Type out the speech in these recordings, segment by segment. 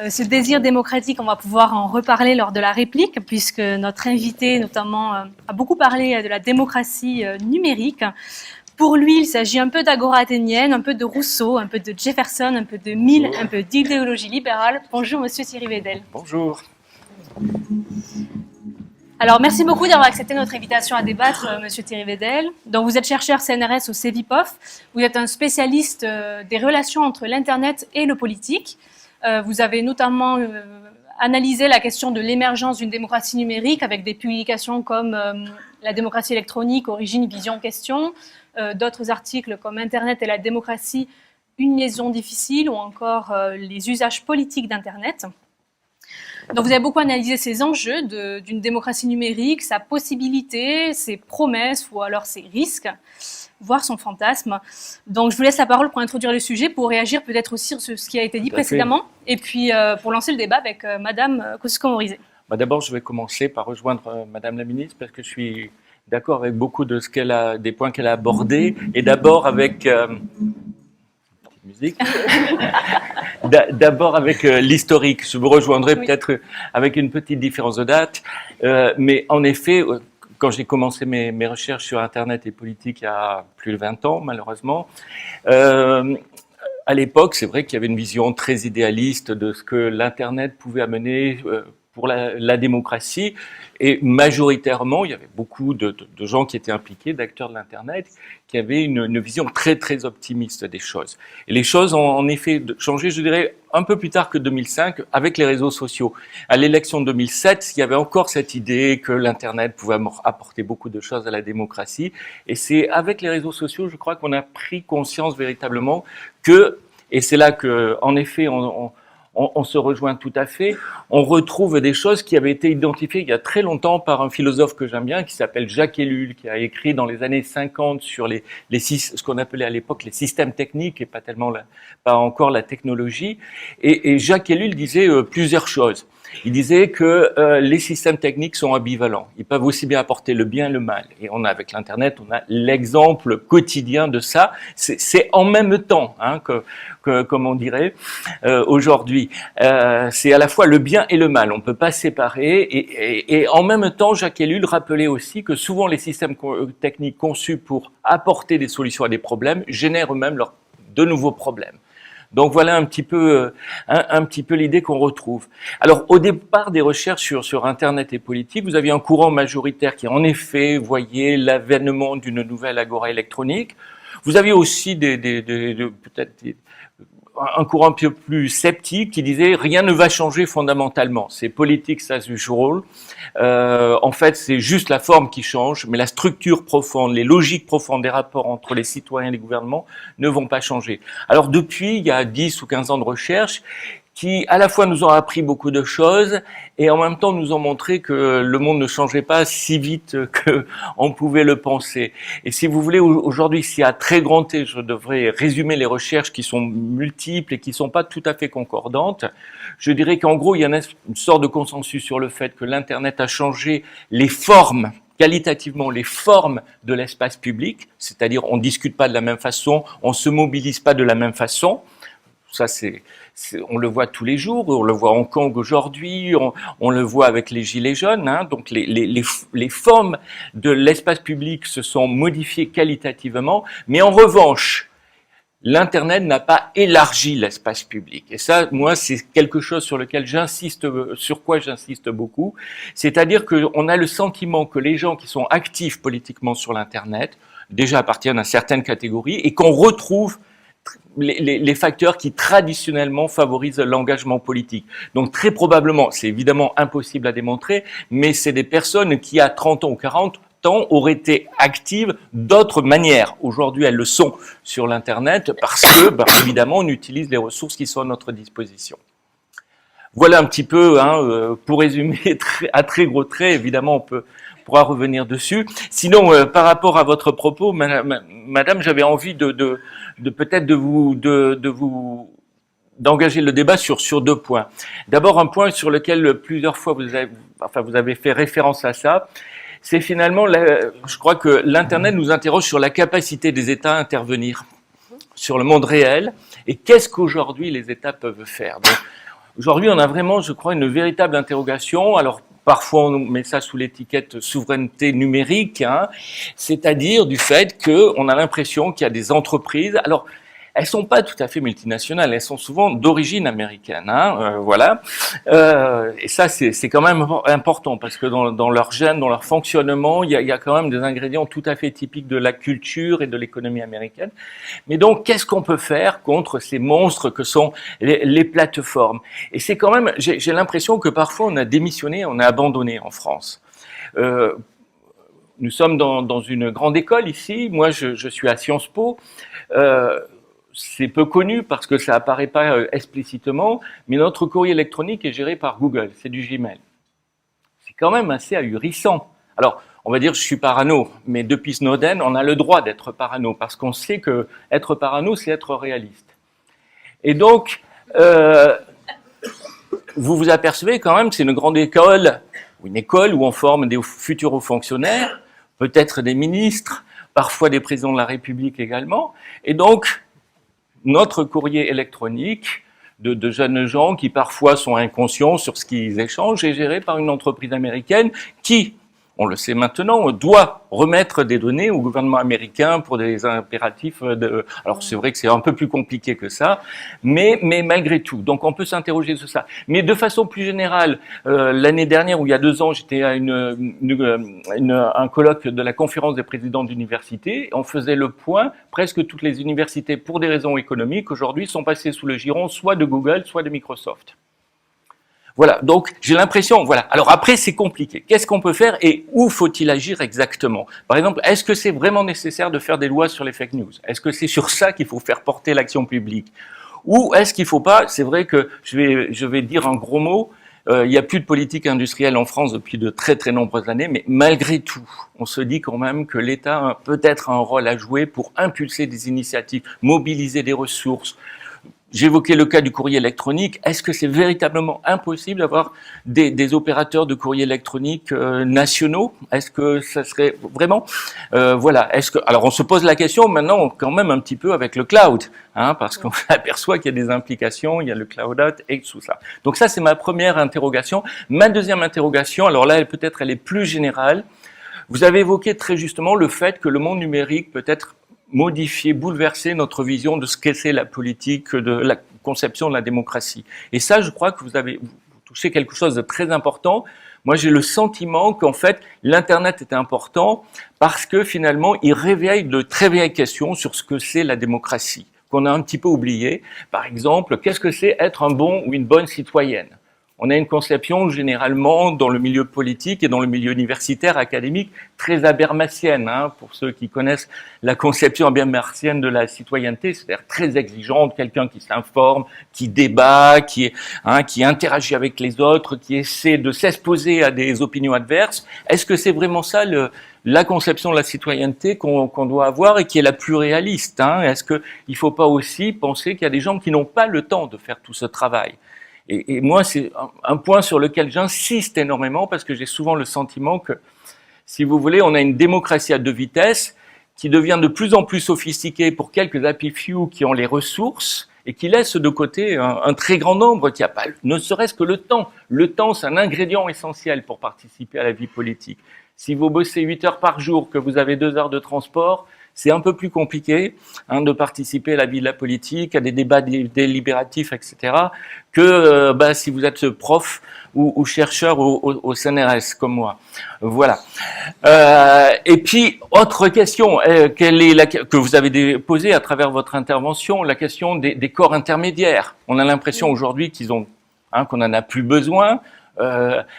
Ce désir démocratique, on va pouvoir en reparler lors de la réplique, puisque notre invité, notamment, a beaucoup parlé de la démocratie numérique. Pour lui, il s'agit un peu d'agora athénienne, un peu de Rousseau, un peu de Jefferson, un peu de Mill, un peu d'idéologie libérale. Bonjour, monsieur Thierry Vedel. Bonjour. Alors, merci beaucoup d'avoir accepté notre invitation à débattre, monsieur Thierry Vedel. Donc, vous êtes chercheur CNRS au CEVIPOF. Vous êtes un spécialiste des relations entre l'Internet et le politique. Vous avez notamment analysé la question de l'émergence d'une démocratie numérique avec des publications comme La démocratie électronique, origine, vision, question, d'autres articles comme Internet et la démocratie, une liaison difficile, ou encore les usages politiques d'Internet. Donc vous avez beaucoup analysé ces enjeux d'une démocratie numérique, sa possibilité, ses promesses ou alors ses risques, voire son fantasme. Donc je vous laisse la parole pour introduire le sujet, pour réagir peut-être aussi sur ce qui a été dit précédemment, et puis pour lancer le débat avec Madame Kosciusko-Morizet. D'abord, je vais commencer par rejoindre Madame la Ministre, parce que je suis d'accord avec beaucoup de des points qu'elle a abordés, et d'abord avec... musique. D'abord avec l'historique. Je vous rejoindrai peut-être avec une petite différence de date, mais en effet, quand j'ai commencé mes recherches sur Internet et politique il y a plus de 20 ans, malheureusement, à l'époque, c'est vrai qu'il y avait une vision très idéaliste de ce que l'Internet pouvait amener pour la démocratie, et majoritairement, il y avait beaucoup de gens qui étaient impliqués, d'acteurs de l'Internet, qui avaient une vision très très optimiste des choses. Et les choses ont en effet changé, je dirais, un peu plus tard que 2005, avec les réseaux sociaux. À l'élection de 2007, il y avait encore cette idée que l'Internet pouvait apporter beaucoup de choses à la démocratie, et c'est avec les réseaux sociaux, je crois, qu'on a pris conscience véritablement que, et c'est là que, en effet, on se rejoint tout à fait, on retrouve des choses qui avaient été identifiées il y a très longtemps par un philosophe que j'aime bien, qui s'appelle Jacques Ellul, qui a écrit dans les années 50 sur ce qu'on appelait à l'époque les systèmes techniques et pas encore la technologie. Et Jacques Ellul disait plusieurs choses. Il disait que les systèmes techniques sont ambivalents. Ils peuvent aussi bien apporter le bien et le mal. Et avec l'Internet, on a l'exemple quotidien de ça. C'est en même temps, comme on dirait aujourd'hui. C'est à la fois le bien et le mal. On ne peut pas séparer. Et en même temps, Jacques Ellul rappelait aussi que souvent les systèmes techniques conçus pour apporter des solutions à des problèmes génèrent eux-mêmes de nouveaux problèmes. Donc voilà un petit peu l'idée qu'on retrouve. Alors au départ des recherches sur Internet et politique, vous aviez un courant majoritaire qui en effet voyait l'avènement d'une nouvelle agora électronique. Vous aviez aussi peut-être un courant un peu plus sceptique qui disait rien ne va changer fondamentalement. C'est politique as usual. En fait, c'est juste la forme qui change, mais la structure profonde, les logiques profondes des rapports entre les citoyens et les gouvernements ne vont pas changer. Alors depuis, il y a 10 ou 15 ans de recherche qui, à la fois, nous ont appris beaucoup de choses et en même temps nous ont montré que le monde ne changeait pas si vite qu'on pouvait le penser. Et si vous voulez, aujourd'hui, si à très grand T, je devrais résumer les recherches qui sont multiples et qui ne sont pas tout à fait concordantes, je dirais qu'en gros, il y en a une sorte de consensus sur le fait que l'Internet a changé les formes, qualitativement les formes de l'espace public, c'est-à-dire on ne discute pas de la même façon, on ne se mobilise pas de la même façon. Ça, on le voit tous les jours, on le voit à Hong Kong aujourd'hui, on le voit avec les gilets jaunes. Donc les formes de l'espace public se sont modifiées qualitativement, mais en revanche, l'Internet n'a pas élargi l'espace public. Et ça, moi, c'est quelque chose sur quoi j'insiste beaucoup. C'est-à-dire qu'on a le sentiment que les gens qui sont actifs politiquement sur l'Internet, déjà appartiennent à certaines catégories, et qu'on retrouve les facteurs qui traditionnellement favorisent l'engagement politique. Donc très probablement, c'est évidemment impossible à démontrer, mais c'est des personnes qui à 30 ans ou 40 ans auraient été actives d'autres manières. Aujourd'hui, elles le sont sur l'Internet parce que, évidemment, on utilise les ressources qui sont à notre disposition. Voilà un petit peu, pour résumer à très gros traits, évidemment, on pourra revenir dessus. Sinon, par rapport à votre propos, madame, j'avais envie peut-être d'engager le débat sur deux points. D'abord, un point sur lequel plusieurs fois vous avez fait référence à ça, c'est finalement, je crois que l'Internet nous interroge sur la capacité des États à intervenir sur le monde réel et qu'est-ce qu'aujourd'hui les États peuvent faire. Donc, Aujourd'hui, on a vraiment, je crois, une véritable interrogation. Alors, parfois, on met ça sous l'étiquette souveraineté numérique, hein, c'est-à-dire du fait qu'on a l'impression qu'il y a des entreprises. Alors, elles sont pas tout à fait multinationales, elles sont souvent d'origine américaine, hein, voilà. Et ça, c'est quand même important parce que dans leur gène, dans leur fonctionnement, il y a quand même des ingrédients tout à fait typiques de la culture et de l'économie américaine. Mais donc, qu'est-ce qu'on peut faire contre ces monstres que sont les plateformes? Et c'est quand même, j'ai l'impression que parfois on a démissionné, on a abandonné en France. Nous sommes dans une grande école ici. Moi, je suis à Sciences Po. C'est peu connu parce que ça apparaît pas explicitement, mais notre courrier électronique est géré par Google, c'est du Gmail. C'est quand même assez ahurissant. Alors, on va dire je suis parano, mais depuis Snowden, on a le droit d'être parano parce qu'on sait que être parano, c'est être réaliste. Et donc, vous vous apercevez quand même que c'est une grande école, ou une école où on forme des futurs hauts fonctionnaires, peut-être des ministres, parfois des présidents de la République également, et donc notre courrier électronique de jeunes gens qui parfois sont inconscients sur ce qu'ils échangent est géré par une entreprise américaine qui, on le sait maintenant, doit remettre des données au gouvernement américain pour des impératifs de... Alors c'est vrai que c'est un peu plus compliqué que ça, mais malgré tout. Donc on peut s'interroger sur ça. Mais de façon plus générale, l'année dernière ou il y a 2 ans, j'étais à un colloque de la conférence des présidents d'université. On faisait le point. Presque toutes les universités, pour des raisons économiques, aujourd'hui sont passées sous le giron soit de Google, soit de Microsoft. Voilà, donc j'ai l'impression, voilà. Alors après, c'est compliqué. Qu'est-ce qu'on peut faire et où faut-il agir exactement? Par exemple, est-ce que c'est vraiment nécessaire de faire des lois sur les fake news? Est-ce que c'est sur ça qu'il faut faire porter l'action publique? Ou est-ce qu'il ne faut pas, c'est vrai que je vais dire un gros mot, il n'y a plus de politique industrielle en France depuis de très très nombreuses années, mais malgré tout, on se dit quand même que l'État a peut-être un rôle à jouer pour impulser des initiatives, mobiliser des ressources. J'évoquais le cas du courrier électronique. Est-ce que c'est véritablement impossible d'avoir des opérateurs de courrier électronique nationaux? Est-ce que ça serait vraiment voilà. Est-ce que alors on se pose la question maintenant quand même un petit peu avec le cloud, hein, parce qu'on aperçoit qu'il y a des implications, il y a le cloud out et tout ça. Donc ça c'est ma première interrogation. Ma deuxième interrogation, alors là peut-être elle est plus générale. Vous avez évoqué très justement le fait que le monde numérique peut être modifier, bouleverser notre vision de ce qu'est la politique, de la conception de la démocratie. Et ça, je crois que vous touchez quelque chose de très important. Moi, j'ai le sentiment qu'en fait, l'Internet est important parce que finalement, il réveille de très vieilles questions sur ce que c'est la démocratie, qu'on a un petit peu oublié. Par exemple, qu'est-ce que c'est être un bon ou une bonne citoyenne? On a une conception généralement dans le milieu politique et dans le milieu universitaire, académique, très habermasienne, hein, pour ceux qui connaissent la conception habermasienne de la citoyenneté, c'est-à-dire très exigeante, quelqu'un qui s'informe, qui débat, qui interagit avec les autres, qui essaie de s'exposer à des opinions adverses. Est-ce que c'est vraiment ça la conception de la citoyenneté qu'on doit avoir et qui est la plus réaliste, hein? Est-ce qu'il ne faut pas aussi penser qu'il y a des gens qui n'ont pas le temps de faire tout ce travail? Et moi, c'est un point sur lequel j'insiste énormément parce que j'ai souvent le sentiment que, si vous voulez, on a une démocratie à 2 vitesses qui devient de plus en plus sophistiquée pour quelques happy few qui ont les ressources et qui laisse de côté un très grand nombre qui n'a pas, ne serait-ce que le temps. Le temps, c'est un ingrédient essentiel pour participer à la vie politique. Si vous bossez 8 heures par jour, que vous avez 2 heures de transport, c'est un peu plus compliqué de participer à la vie de la politique, à des débats délibératifs, etc., que si vous êtes prof ou chercheur au CNRS, comme moi. Voilà. Et puis, autre question, que vous avez posée à travers votre intervention, la question des corps intermédiaires. On a l'impression aujourd'hui qu'on n'en a plus besoin.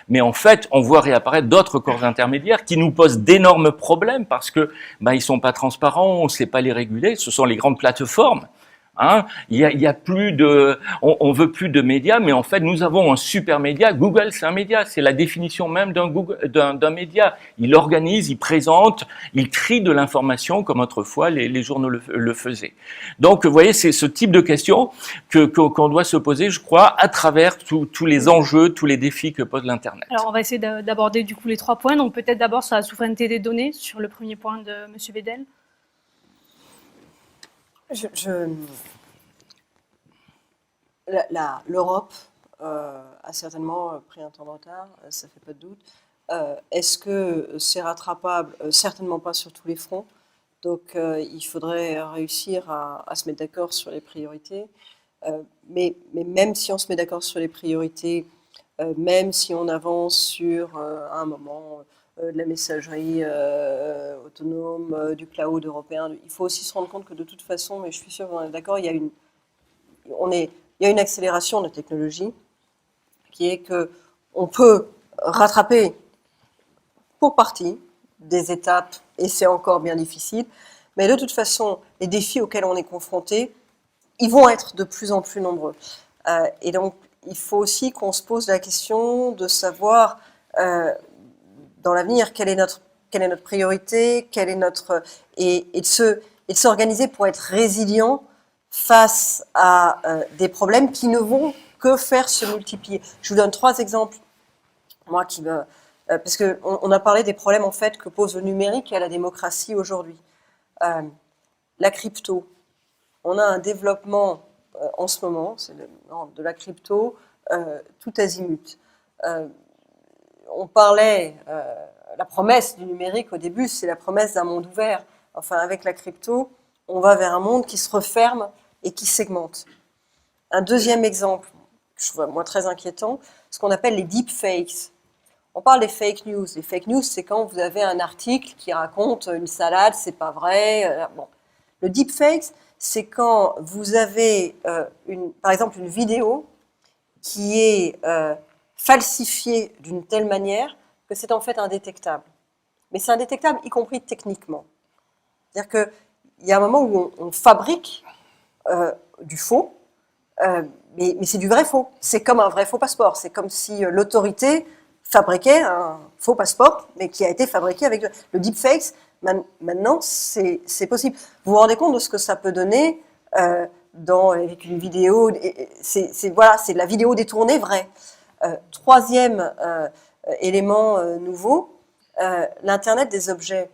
Mais en fait, on voit réapparaître d'autres corps intermédiaires qui nous posent d'énormes problèmes parce que ils sont pas transparents, on ne sait pas les réguler. Ce sont les grandes plateformes. Il y a plus de, on veut plus de médias, mais en fait, nous avons un super média. Google, c'est un média, c'est la définition même d'un média. Il organise, il présente, il trie de l'information comme autrefois les journaux le faisaient. Donc, vous voyez, c'est ce type de questions qu'on doit se poser, je crois, à travers tous les enjeux, tous les défis que pose l'Internet. Alors, on va essayer d'aborder du coup les 3 points. Donc, peut-être d'abord sur la souveraineté des données, sur le premier point de M. Vedel. L'Europe a certainement pris un temps de retard, ça fait pas de doute. Est-ce que c'est rattrapable? Certainement pas sur tous les fronts. Donc il faudrait réussir à se mettre d'accord sur les priorités. Mais même si on se met d'accord sur les priorités, même si on avance sur à un moment de la messagerie autonome, du cloud européen, il faut aussi se rendre compte que de toute façon, mais je suis sûre qu'on est d'accord, il y a une accélération de la technologie qui est qu'on peut rattraper pour partie des étapes, et c'est encore bien difficile, mais de toute façon, les défis auxquels on est confronté, ils vont être de plus en plus nombreux. Et donc, il faut aussi qu'on se pose la question de savoir, dans l'avenir, quelle est notre priorité, et de s'organiser pour être résilient face à des problèmes qui ne vont que faire se multiplier. Je vous donne 3 exemples, moi parce qu'on a parlé des problèmes en fait que pose le numérique à la démocratie aujourd'hui. La crypto. On a un développement en ce moment, c'est de la crypto tout azimut. On parlait, la promesse du numérique au début, c'est la promesse d'un monde ouvert. Enfin, avec la crypto, on va vers un monde qui se referme et qui segmente. Un deuxième exemple, que je vois moi très inquiétant, ce qu'on appelle les deepfakes. On parle des fake news. Les fake news, c'est quand vous avez un article qui raconte une salade, c'est pas vrai. Bon. Le deepfake, c'est quand vous avez, par exemple, une vidéo qui est falsifiée d'une telle manière que c'est en fait indétectable. Mais c'est indétectable, y compris techniquement. C'est-à-dire qu'il y a un moment où on fabrique du faux, mais c'est du vrai faux. C'est comme un vrai faux passeport. C'est comme si l'autorité fabriquait un faux passeport, mais qui a été fabriqué avec le deepfake. Maintenant, c'est possible. Vous vous rendez compte de ce que ça peut donner avec une vidéo. C'est de la vidéo détournée vraie. Troisième élément nouveau, l'Internet des objets.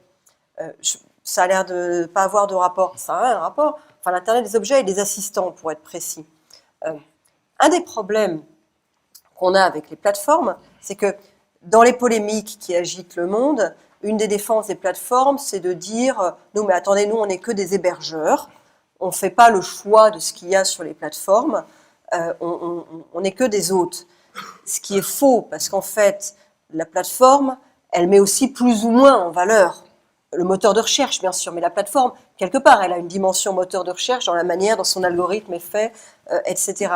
Ça a l'air de ne pas avoir de rapport. Ça a un rapport. Enfin, l'Internet des objets et des assistants, pour être précis. Un des problèmes qu'on a avec les plateformes, c'est que dans les polémiques qui agitent le monde, une des défenses des plateformes, c'est de dire « Non, mais attendez, nous, on n'est que des hébergeurs. On ne fait pas le choix de ce qu'il y a sur les plateformes. On n'est que des hôtes. » Ce qui est faux, parce qu'en fait, la plateforme, elle met aussi plus ou moins en valeur le moteur de recherche, bien sûr, mais la plateforme, quelque part, elle a une dimension moteur de recherche dans la manière dont son algorithme est fait, etc.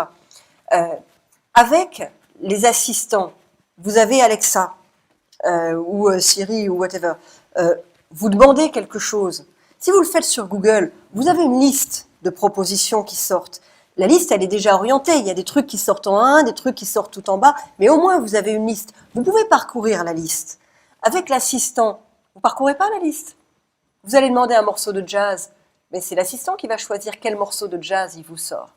Avec les assistants, vous avez Alexa, ou Siri, ou whatever. Vous demandez quelque chose. Si vous le faites sur Google, vous avez une liste de propositions qui sortent. La liste, elle est déjà orientée. Il y a des trucs qui sortent en un, des trucs qui sortent tout en bas, mais au moins, vous avez une liste. Vous pouvez parcourir la liste. Avec l'assistant, vous ne parcourez pas la liste. Vous allez demander un morceau de jazz, mais c'est l'assistant qui va choisir quel morceau de jazz il vous sort.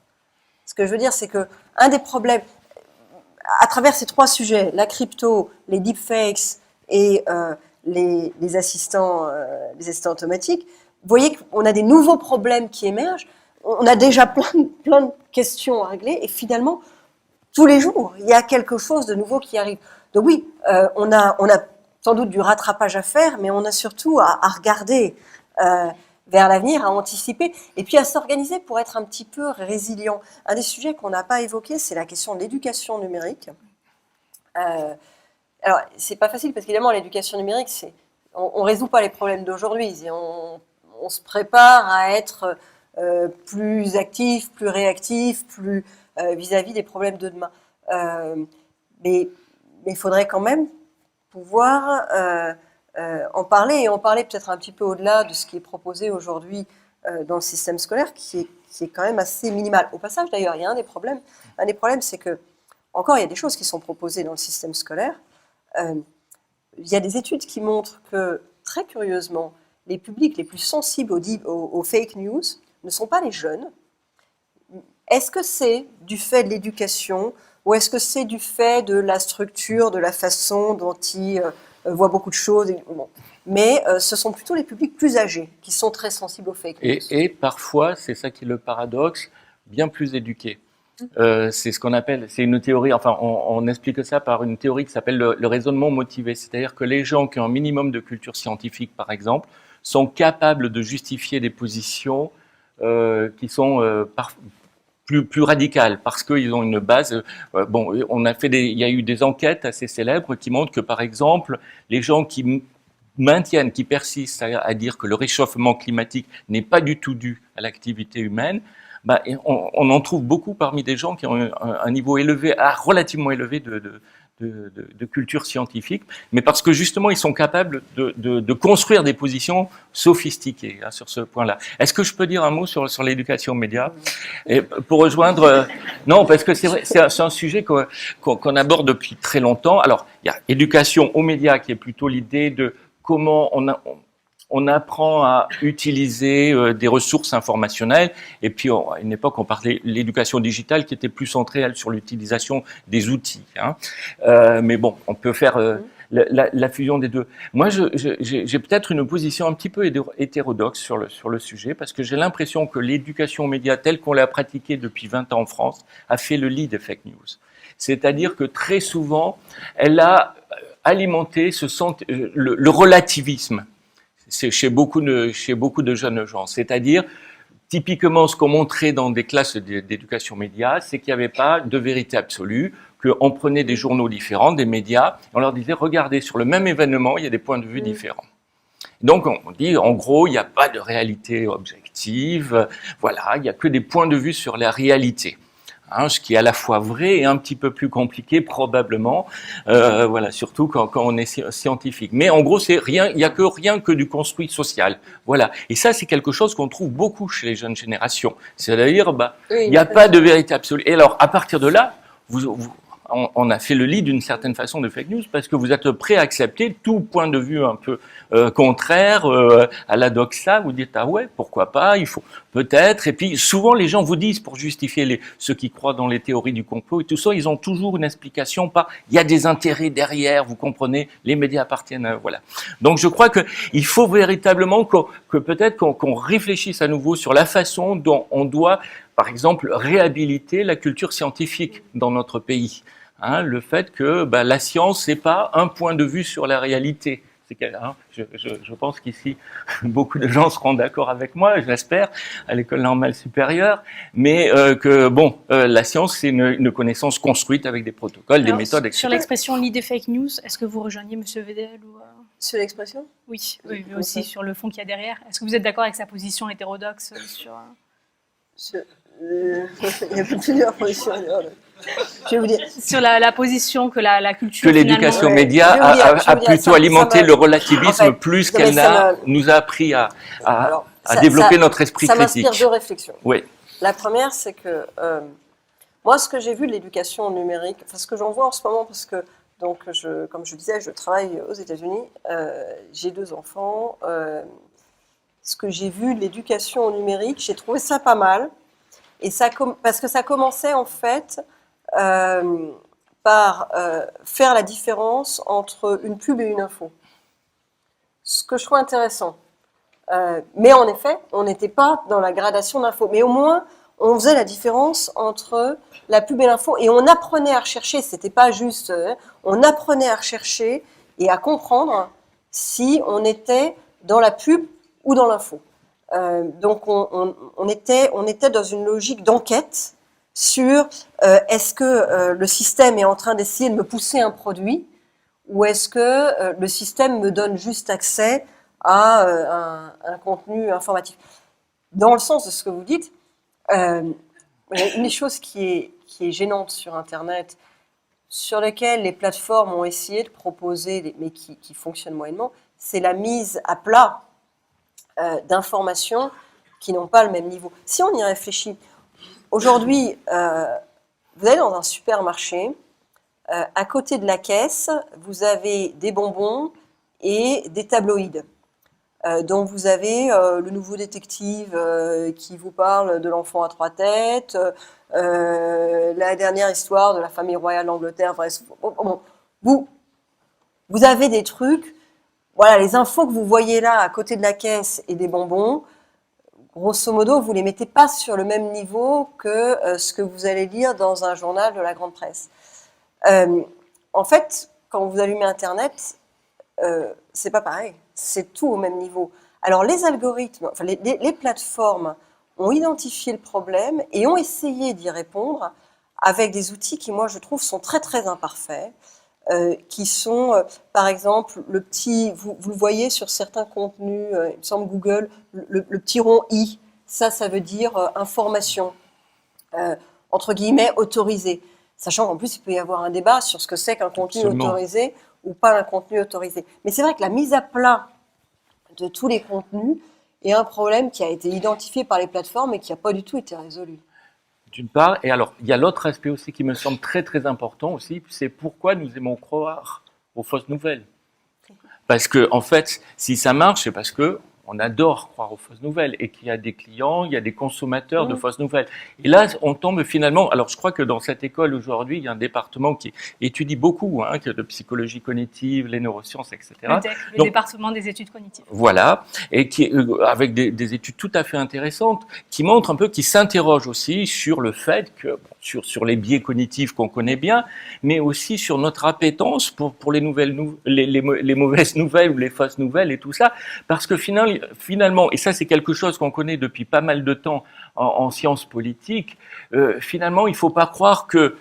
Ce que je veux dire, c'est qu'un des problèmes, à travers ces 3 sujets, la crypto, les deepfakes et les assistants automatiques, vous voyez qu'on a des nouveaux problèmes qui émergent. On a déjà plein de questions à régler et finalement, tous les jours, il y a quelque chose de nouveau qui arrive. Donc oui, on a sans doute du rattrapage à faire, mais on a surtout à regarder vers l'avenir, à anticiper et puis à s'organiser pour être un petit peu résilient. Un des sujets qu'on n'a pas évoqué, c'est la question de l'éducation numérique. Alors, c'est pas facile parce qu'évidemment, l'éducation numérique, on résout pas les problèmes d'aujourd'hui. On se prépare à être plus actif, plus réactif, plus vis-à-vis des problèmes de demain. Mais il faudrait quand même pouvoir en parler, et en parler peut-être un petit peu au-delà de ce qui est proposé aujourd'hui dans le système scolaire, qui est quand même assez minimal. Au passage, d'ailleurs, il y a un des problèmes. Un des problèmes, c'est que, encore, il y a des choses qui sont proposées dans le système scolaire. Il y a des études qui montrent que, très curieusement, les publics les plus sensibles aux fake news ne sont pas les jeunes. Est-ce que c'est du fait de l'éducation ou est-ce que c'est du fait de la structure, de la façon dont ils voient beaucoup de choses bon. Mais ce sont plutôt les publics plus âgés qui sont très sensibles aux fake news. Et parfois, c'est ça qui est le paradoxe, bien plus éduqués. C'est ce qu'on appelle, c'est une théorie, enfin on explique ça par une théorie qui s'appelle le raisonnement motivé. C'est-à-dire que les gens qui ont un minimum de culture scientifique, par exemple, sont capables de justifier des positions qui sont plus radicales parce qu'ils ont une base. Bon, il y a eu des enquêtes assez célèbres qui montrent que, par exemple, les gens qui maintiennent, qui persistent à dire que le réchauffement climatique n'est pas du tout dû à l'activité humaine, bah, on en trouve beaucoup parmi des gens qui ont un niveau élevé, relativement élevé de culture scientifique, mais parce que justement ils sont capables de construire des positions sophistiquées sur ce point-là. Est-ce que je peux dire un mot sur l'éducation aux médias? Et pour rejoindre, non, parce que c'est vrai, c'est un sujet qu'on aborde depuis très longtemps. Alors, il y a éducation aux médias qui est plutôt l'idée de comment on apprend à utiliser des ressources informationnelles. Et puis, à une époque, on parlait de l'éducation digitale qui était plus centrée, elle, sur l'utilisation des outils. Mais bon, on peut faire la fusion des deux. Moi, j'ai peut-être une position un petit peu hétérodoxe sur le sujet, parce que j'ai l'impression que l'éducation aux médias, telle qu'on l'a pratiquée depuis 20 ans en France, a fait le lit des fake news. C'est-à-dire que très souvent, elle a alimenté le relativisme chez beaucoup de jeunes gens. C'est-à-dire, typiquement, ce qu'on montrait dans des classes d'éducation média, c'est qu'il n'y avait pas de vérité absolue, qu'on prenait des journaux différents, des médias, et on leur disait, regardez, sur le même événement, il y a des points de vue différents. Donc, on dit, en gros, il n'y a pas de réalité objective, voilà, il n'y a que des points de vue sur la réalité. Ce qui est à la fois vrai et un petit peu plus compliqué probablement, voilà, surtout quand on est scientifique. Mais en gros, il y a rien que du construit social, voilà. Et ça, c'est quelque chose qu'on trouve beaucoup chez les jeunes générations. C'est-à-dire, il n'y a pas de vérité absolue. Et alors, à partir de là, on a fait le lit d'une certaine façon de fake news parce que vous êtes prêt à accepter tout point de vue un peu contraire à la doxa. Vous dites ah ouais, pourquoi pas, il faut peut-être. Et puis souvent les gens vous disent, pour justifier ceux qui croient dans les théories du complot et tout ça, ils ont toujours une explication par il y a des intérêts derrière, vous comprenez, les médias appartiennent à eux, voilà. Donc je crois que il faut véritablement que peut-être qu'on réfléchisse à nouveau sur la façon dont on doit, par exemple, réhabiliter la culture scientifique dans notre pays. Le fait que la science, c'est pas un point de vue sur la réalité. Je pense qu'ici, beaucoup de gens seront d'accord avec moi, j'espère, à l'école normale supérieure, mais la science, c'est une connaissance construite avec des protocoles, Alors, des méthodes, etc. Sur l'expression lit des fake news, est-ce que vous rejoignez M. Vedel ou Sur l'expression? Oui, mais aussi sur le fond qu'il y a derrière. Est-ce que vous êtes d'accord avec sa position hétérodoxe sur... Il y a plusieurs positions. Je vais vous dire. Sur la position que la culture... Que l'éducation média a plutôt alimenté le relativisme plus qu'elle nous a appris à développer notre esprit critique. Ça m'inspire deux réflexions. Oui. La première, c'est que moi, ce que j'ai vu de l'éducation numérique, enfin ce que j'en vois en ce moment, parce que, donc, comme je disais, je travaille aux États-Unis, j'ai 2 enfants. Ce que j'ai vu de l'éducation numérique, j'ai trouvé ça pas mal. Et parce que ça commençait en fait par faire la différence entre une pub et une info. Ce que je trouve intéressant. Mais en effet, on n'était pas dans la gradation d'info. Mais au moins, on faisait la différence entre la pub et l'info. Et on apprenait à rechercher, c'était pas juste... on apprenait à rechercher et à comprendre si on était dans la pub ou dans l'info. Donc on était dans une logique d'enquête sur est-ce que le système est en train d'essayer de me pousser un produit ou est-ce que le système me donne juste accès à un contenu informatif. Dans le sens de ce que vous dites, une des choses qui est gênante sur Internet, sur lesquelles les plateformes ont essayé de proposer, mais qui fonctionnent moyennement, c'est la mise à plat d'informations qui n'ont pas le même niveau. Si on y réfléchit, aujourd'hui, vous allez dans un supermarché, à côté de la caisse, vous avez des bonbons et des tabloïds. Donc vous avez le nouveau détective qui vous parle de l'enfant à 3 têtes, la dernière histoire de la famille royale d'Angleterre. Vous avez des trucs. Voilà, les infos que vous voyez là, à côté de la caisse et des bonbons, grosso modo, vous ne les mettez pas sur le même niveau que ce que vous allez lire dans un journal de la grande presse. En fait, quand vous allumez Internet, c'est pas pareil, c'est tout au même niveau. Alors les algorithmes, enfin les plateformes ont identifié le problème et ont essayé d'y répondre avec des outils qui, moi, je trouve, sont très très imparfaits, qui sont, par exemple, le petit, vous le voyez sur certains contenus, il me semble Google, le petit rond I, ça veut dire information, entre guillemets, autorisée. Sachant qu'en plus, il peut y avoir un débat sur ce que c'est qu'un contenu Absolument. autorisé ou pas un contenu autorisé. Mais c'est vrai que la mise à plat de tous les contenus est un problème qui a été identifié par les plateformes et qui n'a pas du tout été résolu. D'une part, et alors, il y a l'autre aspect aussi qui me semble très très important aussi, c'est pourquoi nous aimons croire aux fausses nouvelles. Parce que, en fait, si ça marche, c'est parce que on adore croire aux fausses nouvelles et qu'il y a des clients, il y a des consommateurs de fausses nouvelles. Et là, on tombe finalement. Alors, je crois que dans cette école aujourd'hui, il y a un département qui étudie beaucoup, que de psychologie cognitive, les neurosciences, etc. Le département des études cognitives. Voilà, et qui avec des études tout à fait intéressantes, qui montrent un peu, qui s'interrogent aussi sur le fait que sur les biais cognitifs qu'on connaît bien, mais aussi sur notre appétence pour les nouvelles, les mauvaises nouvelles ou les fausses nouvelles et tout ça, parce que finalement, et ça c'est quelque chose qu'on connaît depuis pas mal de temps en sciences politiques, finalement il ne faut pas croire que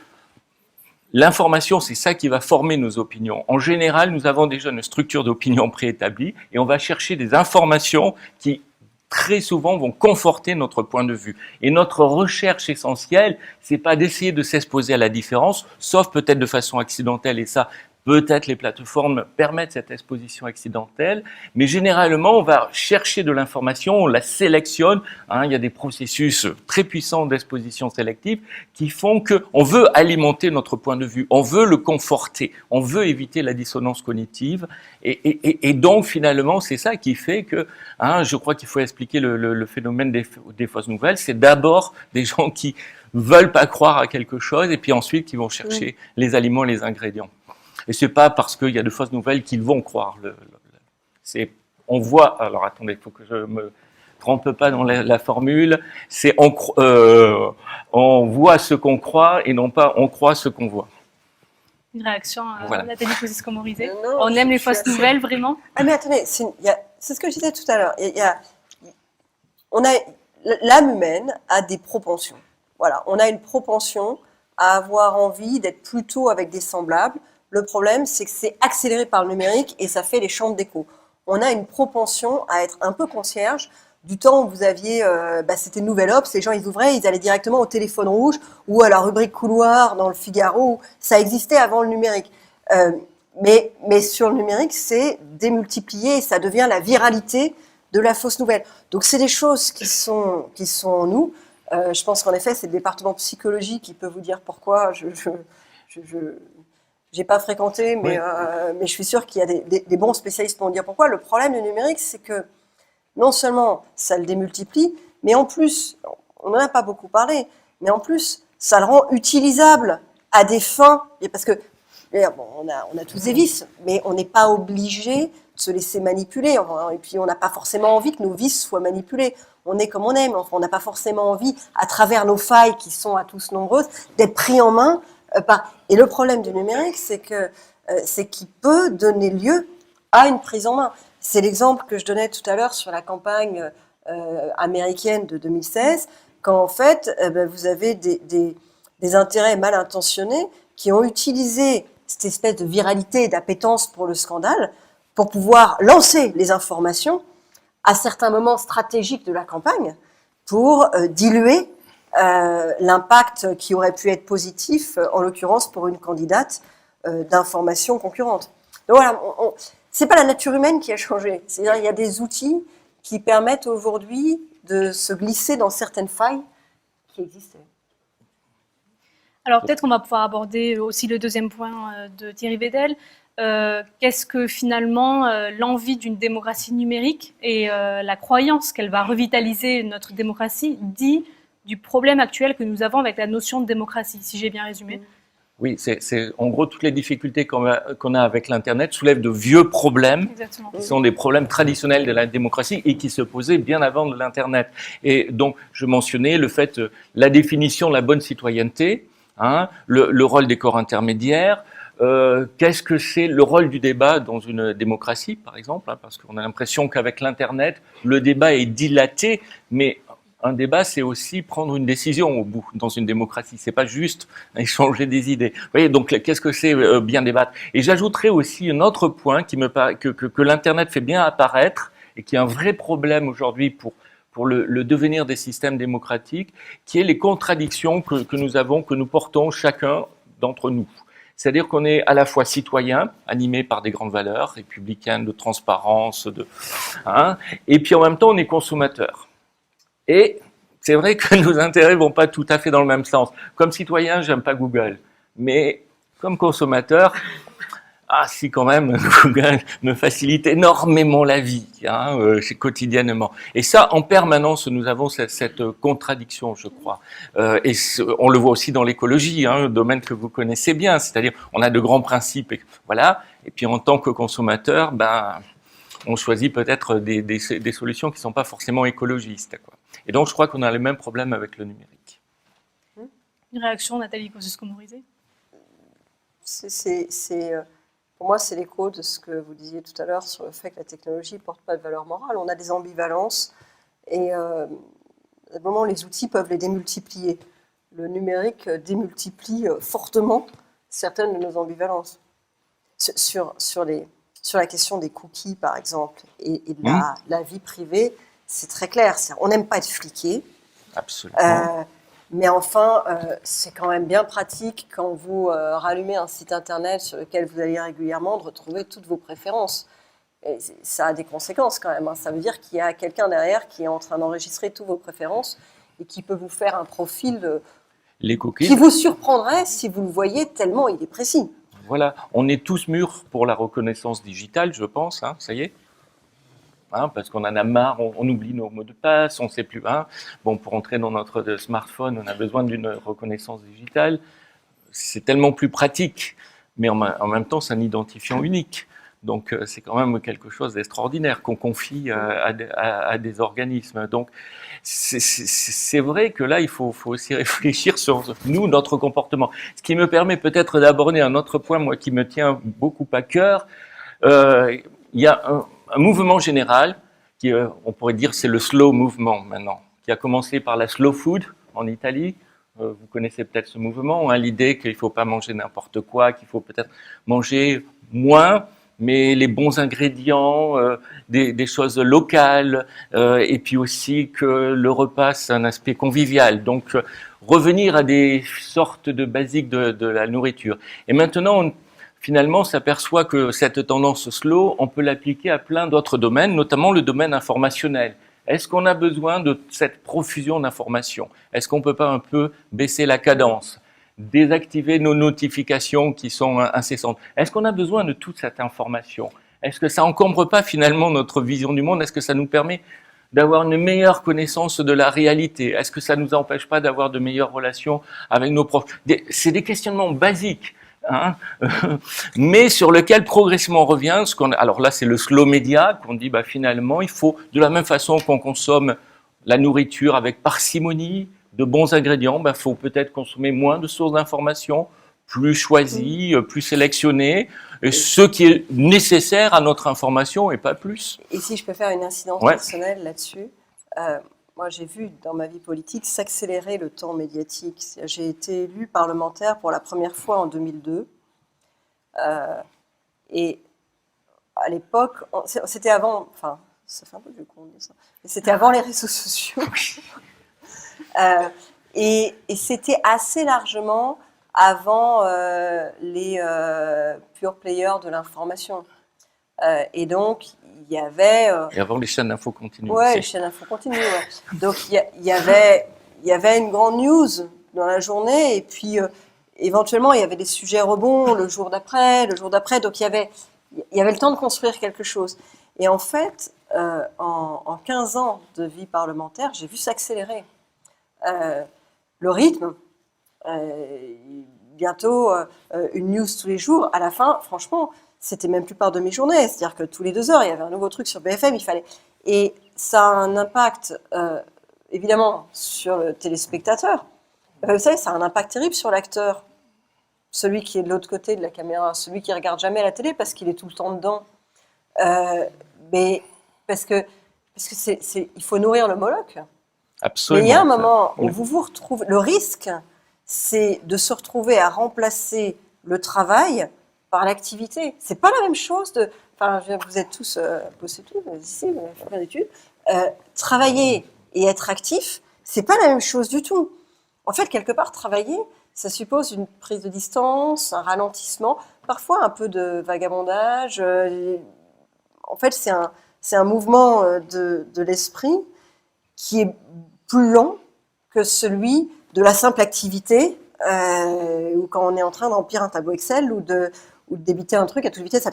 l'information, c'est ça qui va former nos opinions. En général, nous avons déjà une structure d'opinion préétablie et on va chercher des informations qui très souvent vont conforter notre point de vue. Et notre recherche essentielle, c'est pas d'essayer de s'exposer à la différence, sauf peut-être de façon accidentelle, et ça, peut-être les plateformes permettent cette exposition accidentelle, mais généralement, on va chercher de l'information, on la sélectionne. Il y a des processus très puissants d'exposition sélective qui font qu'on veut alimenter notre point de vue, on veut le conforter, on veut éviter la dissonance cognitive. Et donc, finalement, c'est ça qui fait que, je crois qu'il faut expliquer le phénomène des fausses nouvelles. C'est d'abord des gens qui veulent pas croire à quelque chose et puis ensuite qui vont chercher les aliments, les ingrédients. Et c'est pas parce qu'il y a de fausses nouvelles qu'ils vont croire. On voit. Alors attendez, il faut que je me trompe pas dans la formule. C'est on voit ce qu'on croit et non pas on croit ce qu'on voit. Une réaction à Voilà. Nathalie Kosciusko-Morizet. Non, On aime les je suis fausses assez- nouvelles, vraiment? Ah mais attendez, c'est ce que je disais tout à l'heure. L'âme humaine a des propensions. Voilà, on a une propension à avoir envie d'être plutôt avec des semblables. Le problème, c'est que c'est accéléré par le numérique et ça fait les chambres d'écho. On a une propension à être un peu concierge. Du temps où vous aviez, c'était Nouvelle Obs, les gens ils ouvraient, ils allaient directement au téléphone rouge ou à la rubrique couloir dans le Figaro. Ça existait avant le numérique. Mais sur le numérique, c'est démultiplié et ça devient la viralité de la fausse nouvelle. Donc c'est des choses qui sont en nous. Je pense qu'en effet, c'est le département psychologie qui peut vous dire pourquoi. Je n'ai pas fréquenté, mais je suis sûre qu'il y a des bons spécialistes pour me dire pourquoi. Le problème du numérique, c'est que non seulement ça le démultiplie, mais en plus, on n'en a pas beaucoup parlé, mais en plus, ça le rend utilisable à des fins, parce que on a tous des vices, mais on n'est pas obligé de se laisser manipuler, et puis on n'a pas forcément envie que nos vices soient manipulés. On est comme on aime, enfin, on n'a pas forcément envie, à travers nos failles qui sont à tous nombreuses, d'être pris en main par... Et le problème du numérique, c'est qu'il peut donner lieu à une prise en main. C'est l'exemple que je donnais tout à l'heure sur la campagne américaine de 2016, quand en fait, vous avez des intérêts mal intentionnés qui ont utilisé cette espèce de viralité et d'appétence pour le scandale pour pouvoir lancer les informations à certains moments stratégiques de la campagne pour diluer l'impact qui aurait pu être positif, en l'occurrence pour une candidate d'information concurrente. Donc voilà, c'est pas la nature humaine qui a changé. C'est-à-dire il y a des outils qui permettent aujourd'hui de se glisser dans certaines failles qui existaient. Alors peut-être qu'on va pouvoir aborder aussi le deuxième point de Thierry Vedel. Qu'est-ce que finalement l'envie d'une démocratie numérique et la croyance qu'elle va revitaliser notre démocratie dit du problème actuel que nous avons avec la notion de démocratie, si j'ai bien résumé? Oui, en gros, toutes les difficultés qu'on a avec l'Internet soulèvent de vieux problèmes, Exactement. qui sont des problèmes traditionnels de la démocratie et qui se posaient bien avant de l'Internet. Et donc, je mentionnais le fait, la définition de la bonne citoyenneté, hein, le rôle des corps intermédiaires, qu'est-ce que c'est le rôle du débat dans une démocratie, par exemple, hein, parce qu'on a l'impression qu'avec l'Internet, le débat est dilaté, mais un débat, c'est aussi prendre une décision au bout dans une démocratie. C'est pas juste échanger des idées. Vous voyez, donc qu'est-ce que c'est bien débattre? Et j'ajouterais aussi un autre point qui me paraît que l'Internet fait bien apparaître et qui est un vrai problème aujourd'hui pour le devenir des systèmes démocratiques, qui est les contradictions que nous avons, que nous portons chacun d'entre nous. C'est-à-dire qu'on est à la fois citoyen, animé par des grandes valeurs républicaines, de transparence, et puis en même temps on est consommateur. Et c'est vrai que nos intérêts vont pas tout à fait dans le même sens. Comme citoyen, j'aime pas Google, mais comme consommateur, si quand même, Google me facilite énormément la vie, quotidiennement. Et ça, en permanence, nous avons cette contradiction, je crois. Et on le voit aussi dans l'écologie, un domaine que vous connaissez bien. C'est-à-dire, on a de grands principes, voilà. Et puis en tant que consommateur, on choisit peut-être des solutions qui ne sont pas forcément écologistes, quoi. Et donc, je crois qu'on a les mêmes problèmes avec le numérique. Une réaction, Nathalie Kosciusko-Morizet? Pour moi, c'est l'écho de ce que vous disiez tout à l'heure sur le fait que la technologie ne porte pas de valeur morale. On a des ambivalences et à un moment, les outils peuvent les démultiplier. Le numérique démultiplie fortement certaines de nos ambivalences. Sur la question des cookies, par exemple, et de la vie privée, c'est très clair. On n'aime pas être fliqué. Absolument. Mais enfin, c'est quand même bien pratique quand vous rallumez un site internet sur lequel vous allez régulièrement de retrouver toutes vos préférences. Et ça a des conséquences quand même. Ça veut dire qu'il y a quelqu'un derrière qui est en train d'enregistrer toutes vos préférences et qui peut vous faire un profil Les cookies, qui vous surprendrait si vous le voyez tellement il est précis. Voilà, on est tous mûrs pour la reconnaissance digitale, je pense, ça y est. Parce qu'on en a marre, on oublie nos mots de passe, on ne sait plus. Pour entrer dans notre smartphone, on a besoin d'une reconnaissance digitale. C'est tellement plus pratique, mais en même temps, c'est un identifiant unique. Donc, c'est quand même quelque chose d'extraordinaire qu'on confie à des organismes. Donc, c'est vrai que là, il faut aussi réfléchir sur nous, notre comportement. Ce qui me permet peut-être d'aborder un autre point, moi, qui me tient beaucoup à cœur. Il y a un mouvement général qui, on pourrait dire, c'est le slow mouvement maintenant, qui a commencé par la slow food en Italie. Vous connaissez peut-être ce mouvement, l'idée qu'il ne faut pas manger n'importe quoi, qu'il faut peut-être manger moins, mais les bons ingrédients, des choses locales, et puis aussi que le repas, c'est un aspect convivial. Donc, revenir à des sortes de basiques de la nourriture. Et maintenant, finalement, on s'aperçoit que cette tendance slow, on peut l'appliquer à plein d'autres domaines, notamment le domaine informationnel. Est-ce qu'on a besoin de cette profusion d'informations? Est-ce qu'on ne peut pas un peu baisser la cadence, désactiver nos notifications qui sont incessantes? Est-ce qu'on a besoin de toute cette information? Est-ce que ça encombre pas finalement notre vision du monde? Est-ce que ça nous permet d'avoir une meilleure connaissance de la réalité? Est-ce que ça ne nous empêche pas d'avoir de meilleures relations avec nos proches? C'est des questionnements basiques. Mais sur lequel progressivement on revient. Alors là, c'est le slow média qu'on dit finalement, il faut, de la même façon qu'on consomme la nourriture avec parcimonie, de bons ingrédients, faut peut-être consommer moins de sources d'informations, plus choisies, plus sélectionnées, et ce qui est nécessaire à notre information et pas plus. Et si je peux faire une incidence personnelle là-dessus, moi, j'ai vu dans ma vie politique s'accélérer le temps médiatique. J'ai été élue parlementaire pour la première fois en 2002. Et à l'époque, c'était avant, enfin, ça fait un peu vieux qu'on dit ça, mais c'était avant les réseaux sociaux. Et c'était assez largement avant les pure players de l'information. Et donc, il y avait... et avant les chaînes d'info continue. Oui, les chaînes d'info continue. Ouais. Donc, il y avait une grande news dans la journée, et puis éventuellement, il y avait des sujets rebonds le jour d'après. Donc, il y avait le temps de construire quelque chose. Et en fait, en 15 ans de vie parlementaire, j'ai vu s'accélérer le rythme. bientôt une news tous les jours. À la fin, franchement, c'était même plus part de mes journées. C'est-à-dire que tous les 2 heures, il y avait un nouveau truc sur BFM. Et ça a un impact, évidemment, sur le téléspectateur. Vous savez, ça a un impact terrible sur l'acteur. Celui qui est de l'autre côté de la caméra, celui qui regarde jamais la télé parce qu'il est tout le temps dedans. Mais parce que il faut nourrir le Moloch. Absolument. Mais il y a un moment où vous retrouvez. Le risque, c'est de se retrouver à remplacer le travail par l'activité. C'est pas la même chose de. Enfin, vous êtes tous post-études ici, vous avez fait plein d'études. Travailler et être actif, c'est pas la même chose du tout. En fait, quelque part, travailler, ça suppose une prise de distance, un ralentissement, parfois un peu de vagabondage. En fait, c'est un mouvement de l'esprit qui est plus lent que celui de la simple activité, ou quand on est en train de remplir un tableau Excel ou de débiter un truc à toute vitesse.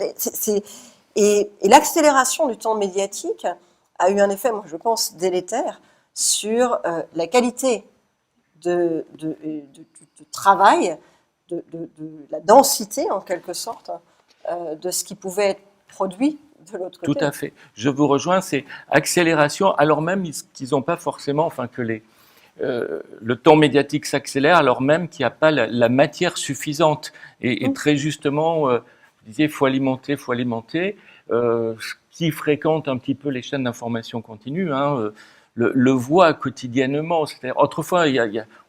Et l'accélération du temps médiatique a eu un effet, moi je pense, délétère sur la qualité de travail, de la densité en quelque sorte, de ce qui pouvait être produit de l'autre côté. Tout à fait. Je vous rejoins, c'est accélération, alors même qu'ils n'ont pas forcément, enfin que le temps médiatique s'accélère, alors même qu'il n'y a pas la matière suffisante. Et très justement, vous disiez, il faut alimenter, il faut alimenter. Qui fréquente un petit peu les chaînes d'information continue, le voit quotidiennement. Autrefois,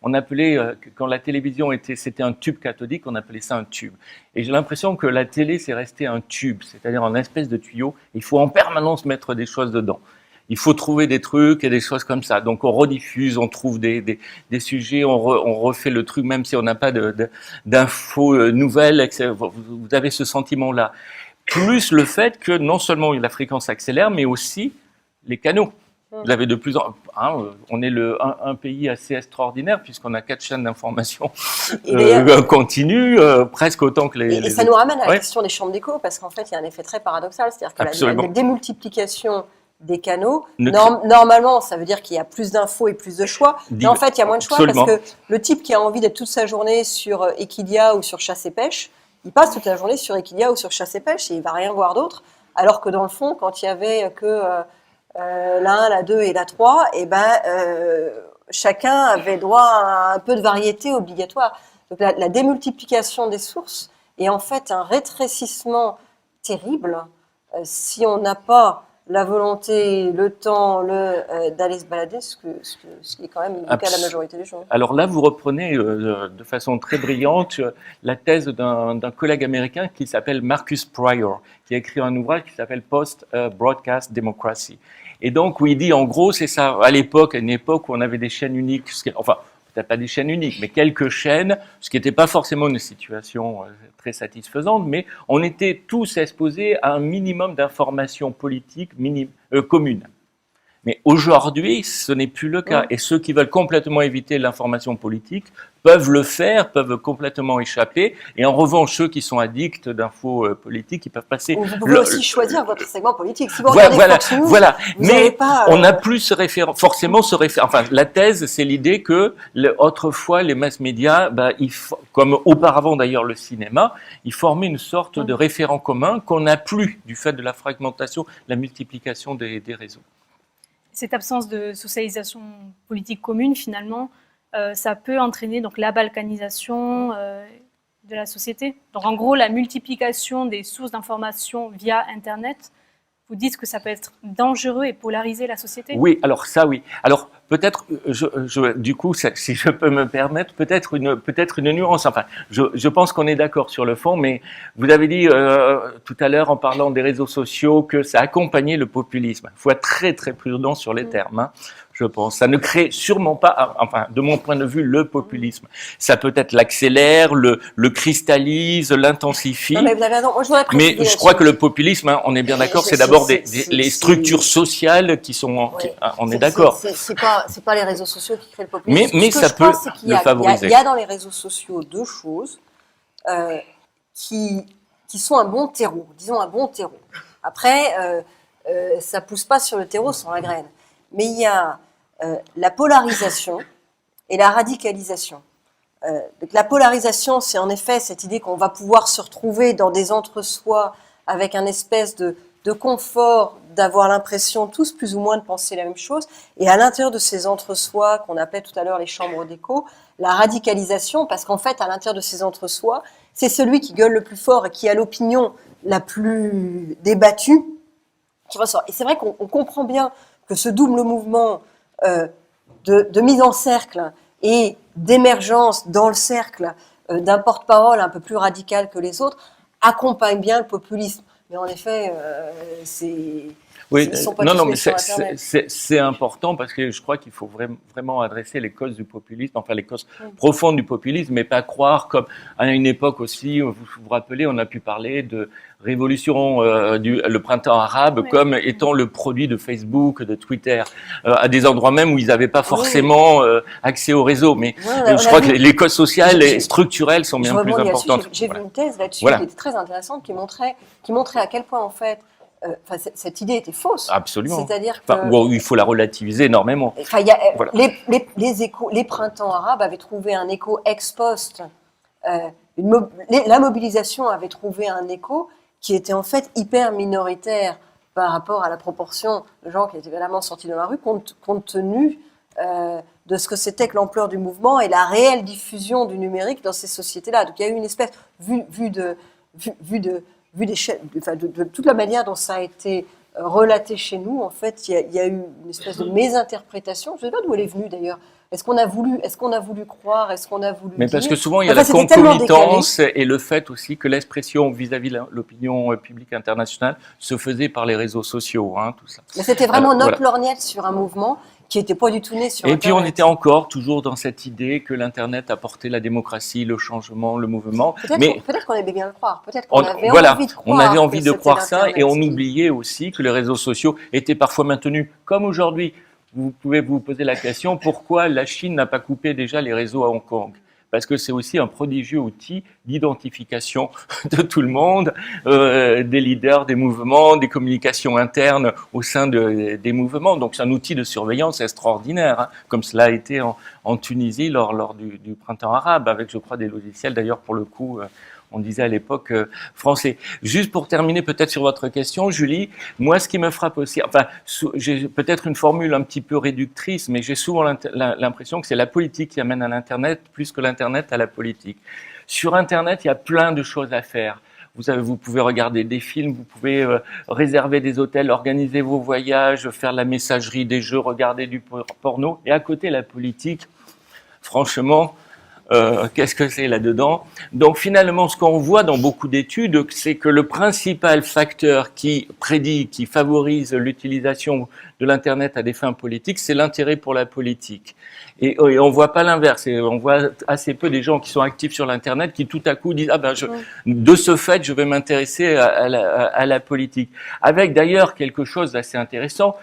on appelait, quand la télévision c'était un tube cathodique, on appelait ça un tube. Et j'ai l'impression que la télé, c'est resté un tube, c'est-à-dire un espèce de tuyau. Il faut en permanence mettre des choses dedans. Il faut trouver des trucs et des choses comme ça. Donc on rediffuse, on trouve des sujets, on refait le truc, même si on n'a pas d'infos nouvelles. Vous avez ce sentiment-là. Plus le fait que non seulement la fréquence accélère, mais aussi les canaux. Vous avez de plus en on est un pays assez extraordinaire puisqu'on a 4 chaînes d'information continues, presque autant que les... Et ça nous ramène à la question des chambres d'écho, parce qu'en fait, il y a un effet très paradoxal, c'est-à-dire que la démultiplication des canaux, normalement, ça veut dire qu'il y a plus d'infos et plus de choix, mais en fait, il y a moins de choix, parce que le type qui a envie d'être toute sa journée sur Equidia ou sur Chasse et Pêche, il passe toute la journée sur Equidia ou sur Chasse et Pêche et il ne va rien voir d'autre, alors que dans le fond, quand il y avait que... la 1, la 2 et la 3, chacun avait droit à un peu de variété obligatoire. Donc la démultiplication des sources est en fait un rétrécissement terrible si on n'a pas la volonté, le temps, d'aller se balader, ce qui est quand même le cas de la majorité des gens. Alors là, vous reprenez de façon très brillante la thèse d'un collègue américain qui s'appelle Marcus Pryor, qui a écrit un ouvrage qui s'appelle Post-Broadcast Democracy. Et donc, où il dit, en gros, c'est ça, à une époque où on avait des chaînes uniques, enfin, peut-être pas des chaînes uniques, mais quelques chaînes, ce qui n'était pas forcément une situation très satisfaisante, mais on était tous exposés à un minimum d'informations politiques communes. Mais aujourd'hui, ce n'est plus le cas. Et ceux qui veulent complètement éviter l'information politique peuvent le faire, peuvent complètement échapper. Et en revanche, ceux qui sont addicts d'infos politiques, ils peuvent passer... Vous pouvez aussi choisir votre segment politique. Si vous regardez Fox News, mais on n'a plus forcément ce référent. Enfin, la thèse, c'est l'idée que autrefois, les mass médias, comme auparavant d'ailleurs le cinéma, ils formaient une sorte de référent commun qu'on n'a plus du fait de la fragmentation, la multiplication des réseaux. Cette absence de socialisation politique commune, finalement, ça peut entraîner donc la balkanisation de la société. Donc, en gros, la multiplication des sources d'information via Internet, vous dites que ça peut être dangereux et polariser la société? Oui, alors ça, oui. Alors, peut-être, du coup, si je peux me permettre, peut-être une nuance. Enfin, je pense qu'on est d'accord sur le fond, mais vous avez dit tout à l'heure, en parlant des réseaux sociaux, que ça accompagnait le populisme. Il faut être très, très prudent sur les termes, je pense. Ça ne crée sûrement pas, enfin, de mon point de vue, le populisme. Ça peut-être l'accélère, le cristallise, l'intensifie. Non, mais vous avez raison. Moi, je crois que le populisme, on est bien d'accord, c'est d'abord les structures sociales qui sont... on est d'accord. C'est pas les réseaux sociaux qui créent le populisme. Mais ça peut le favoriser. Il y a dans les réseaux sociaux 2 choses qui sont un bon terreau, disons un bon terreau. Après, ça pousse pas sur le terreau sans la graine. Mais il y a la polarisation et la radicalisation. Donc la polarisation, c'est en effet cette idée qu'on va pouvoir se retrouver dans des entre-soi avec un espèce de confort, d'avoir l'impression tous plus ou moins de penser la même chose. Et à l'intérieur de ces entre-soi, qu'on appelait tout à l'heure les chambres d'écho, la radicalisation, parce qu'en fait, à l'intérieur de ces entre-soi, c'est celui qui gueule le plus fort et qui a l'opinion la plus débattue qui ressort. Et c'est vrai qu'on comprend bien que ce double mouvement de mise en cercle et d'émergence dans le cercle d'un porte-parole un peu plus radical que les autres accompagne bien le populisme. Mais en effet, oui, ils sont pas non, tous non, nés mais sur Internet. c'est important parce que je crois qu'il faut vraiment adresser les causes du populisme, enfin les causes profondes du populisme, mais pas croire comme à une époque aussi, vous vous rappelez, on a pu parler de révolution le printemps arabe comme étant le produit de Facebook, de Twitter, à des endroits même où ils n'avaient pas forcément accès au réseau. Mais je crois que les causes sociales et structurelles sont bien plus importantes. J'ai vu une thèse là-dessus qui était très intéressante, qui montrait à quel point en fait cette idée était fausse. Absolument. C'est-à-dire que il faut la relativiser énormément. Les printemps arabes avaient trouvé un écho ex post. La mobilisation avait trouvé un écho qui était en fait hyper minoritaire par rapport à la proportion de gens qui étaient vraiment sortis dans la rue, compte tenu de ce que c'était que l'ampleur du mouvement et la réelle diffusion du numérique dans ces sociétés-là. Donc il y a eu une espèce, vu de toute la manière dont ça a été relaté chez nous, en fait, il y a eu une espèce de mésinterprétation. Je ne sais pas d'où elle est venue d'ailleurs. Est-ce qu'on a voulu croire? Est-ce qu'on a voulu Mais dire? parce que souvent, il y a la concomitance et le fait aussi que l'expression vis-à-vis de l'opinion publique internationale se faisait par les réseaux sociaux, tout ça. Mais c'était vraiment notre lorgnette sur un mouvement qui n'était pas du tout né sur Internet. Et puis on était encore toujours dans cette idée que l'Internet apportait la démocratie, le changement, le mouvement. Peut-être qu'on aimait bien le croire. Peut-être qu'on avait envie de croire. On avait envie de croire ça et on oubliait aussi que les réseaux sociaux étaient parfois maintenus comme aujourd'hui. Vous pouvez vous poser la question, pourquoi la Chine n'a pas coupé déjà les réseaux à Hong Kong? Parce que c'est aussi un prodigieux outil d'identification de tout le monde, des leaders, des mouvements, des communications internes au sein des mouvements. Donc c'est un outil de surveillance extraordinaire, comme cela a été en Tunisie lors du printemps arabe, avec je crois des logiciels d'ailleurs pour le coup, on disait à l'époque français. Juste pour terminer peut-être sur votre question, Julie, moi ce qui me frappe aussi, enfin j'ai peut-être une formule un petit peu réductrice, mais j'ai souvent l'impression que c'est la politique qui amène à l'Internet plus que l'Internet à la politique. Sur Internet, il y a plein de choses à faire. Vous pouvez regarder des films, vous pouvez réserver des hôtels, organiser vos voyages, faire la messagerie, des jeux, regarder du porno. Et à côté, la politique, franchement, qu'est-ce que c'est là-dedans? Donc finalement, ce qu'on voit dans beaucoup d'études, c'est que le principal facteur qui favorise l'utilisation de l'Internet à des fins politiques, c'est l'intérêt pour la politique. Et on voit pas l'inverse. On voit assez peu des gens qui sont actifs sur l'Internet qui tout à coup disent de ce fait, je vais m'intéresser à la politique. Avec d'ailleurs quelque chose d'assez intéressant.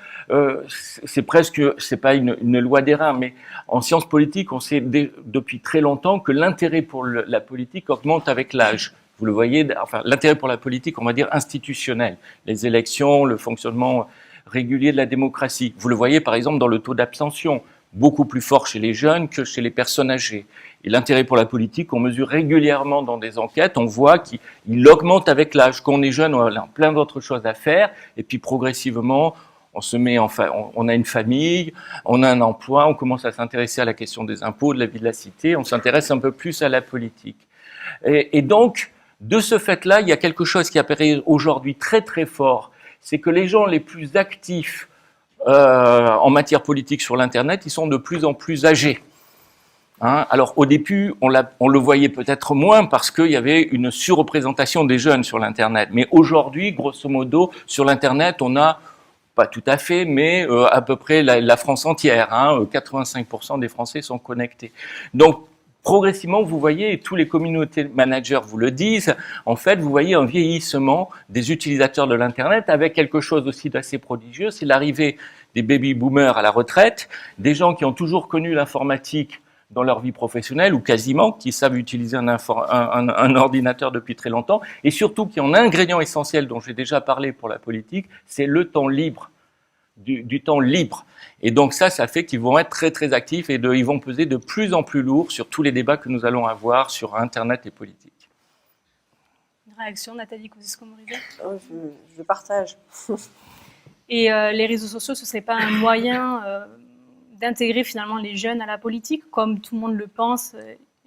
C'est pas une loi des reins, mais en sciences politiques, on sait depuis très longtemps que l'intérêt pour la politique augmente avec l'âge. Vous le voyez, enfin, l'intérêt pour la politique, on va dire institutionnel, les élections, le fonctionnement régulier de la démocratie. Vous le voyez par exemple dans le taux d'abstention, beaucoup plus fort chez les jeunes que chez les personnes âgées. Et l'intérêt pour la politique, on mesure régulièrement dans des enquêtes, on voit qu'il augmente avec l'âge. Quand on est jeune, on a plein d'autres choses à faire, et puis progressivement, on a une famille, on a un emploi, on commence à s'intéresser à la question des impôts, de la vie de la cité, on s'intéresse un peu plus à la politique. Et donc, de ce fait-là, il y a quelque chose qui apparaît aujourd'hui très très fort, c'est que les gens les plus actifs en matière politique sur l'Internet, ils sont de plus en plus âgés. Alors au début, on le voyait peut-être moins parce qu'il y avait une surreprésentation des jeunes sur l'Internet. Mais aujourd'hui, grosso modo, sur l'Internet, on a pas tout à fait, mais à peu près la France entière. 85% des Français sont connectés. Donc, progressivement, vous voyez, et tous les communautés managers vous le disent, en fait, vous voyez un vieillissement des utilisateurs de l'Internet avec quelque chose aussi d'assez prodigieux, c'est l'arrivée des baby-boomers à la retraite, des gens qui ont toujours connu l'informatique dans leur vie professionnelle, ou quasiment, qui savent utiliser un ordinateur depuis très longtemps, et surtout qui ont un ingrédient essentiel dont j'ai déjà parlé pour la politique, c'est le temps libre. du temps libre. Et donc ça fait qu'ils vont être très très actifs et ils vont peser de plus en plus lourd sur tous les débats que nous allons avoir sur Internet et politique. Une réaction, Nathalie Kosciusko-Morizet? Je partage. Et les réseaux sociaux, ce ne serait pas un moyen d'intégrer finalement les jeunes à la politique, comme tout le monde le pense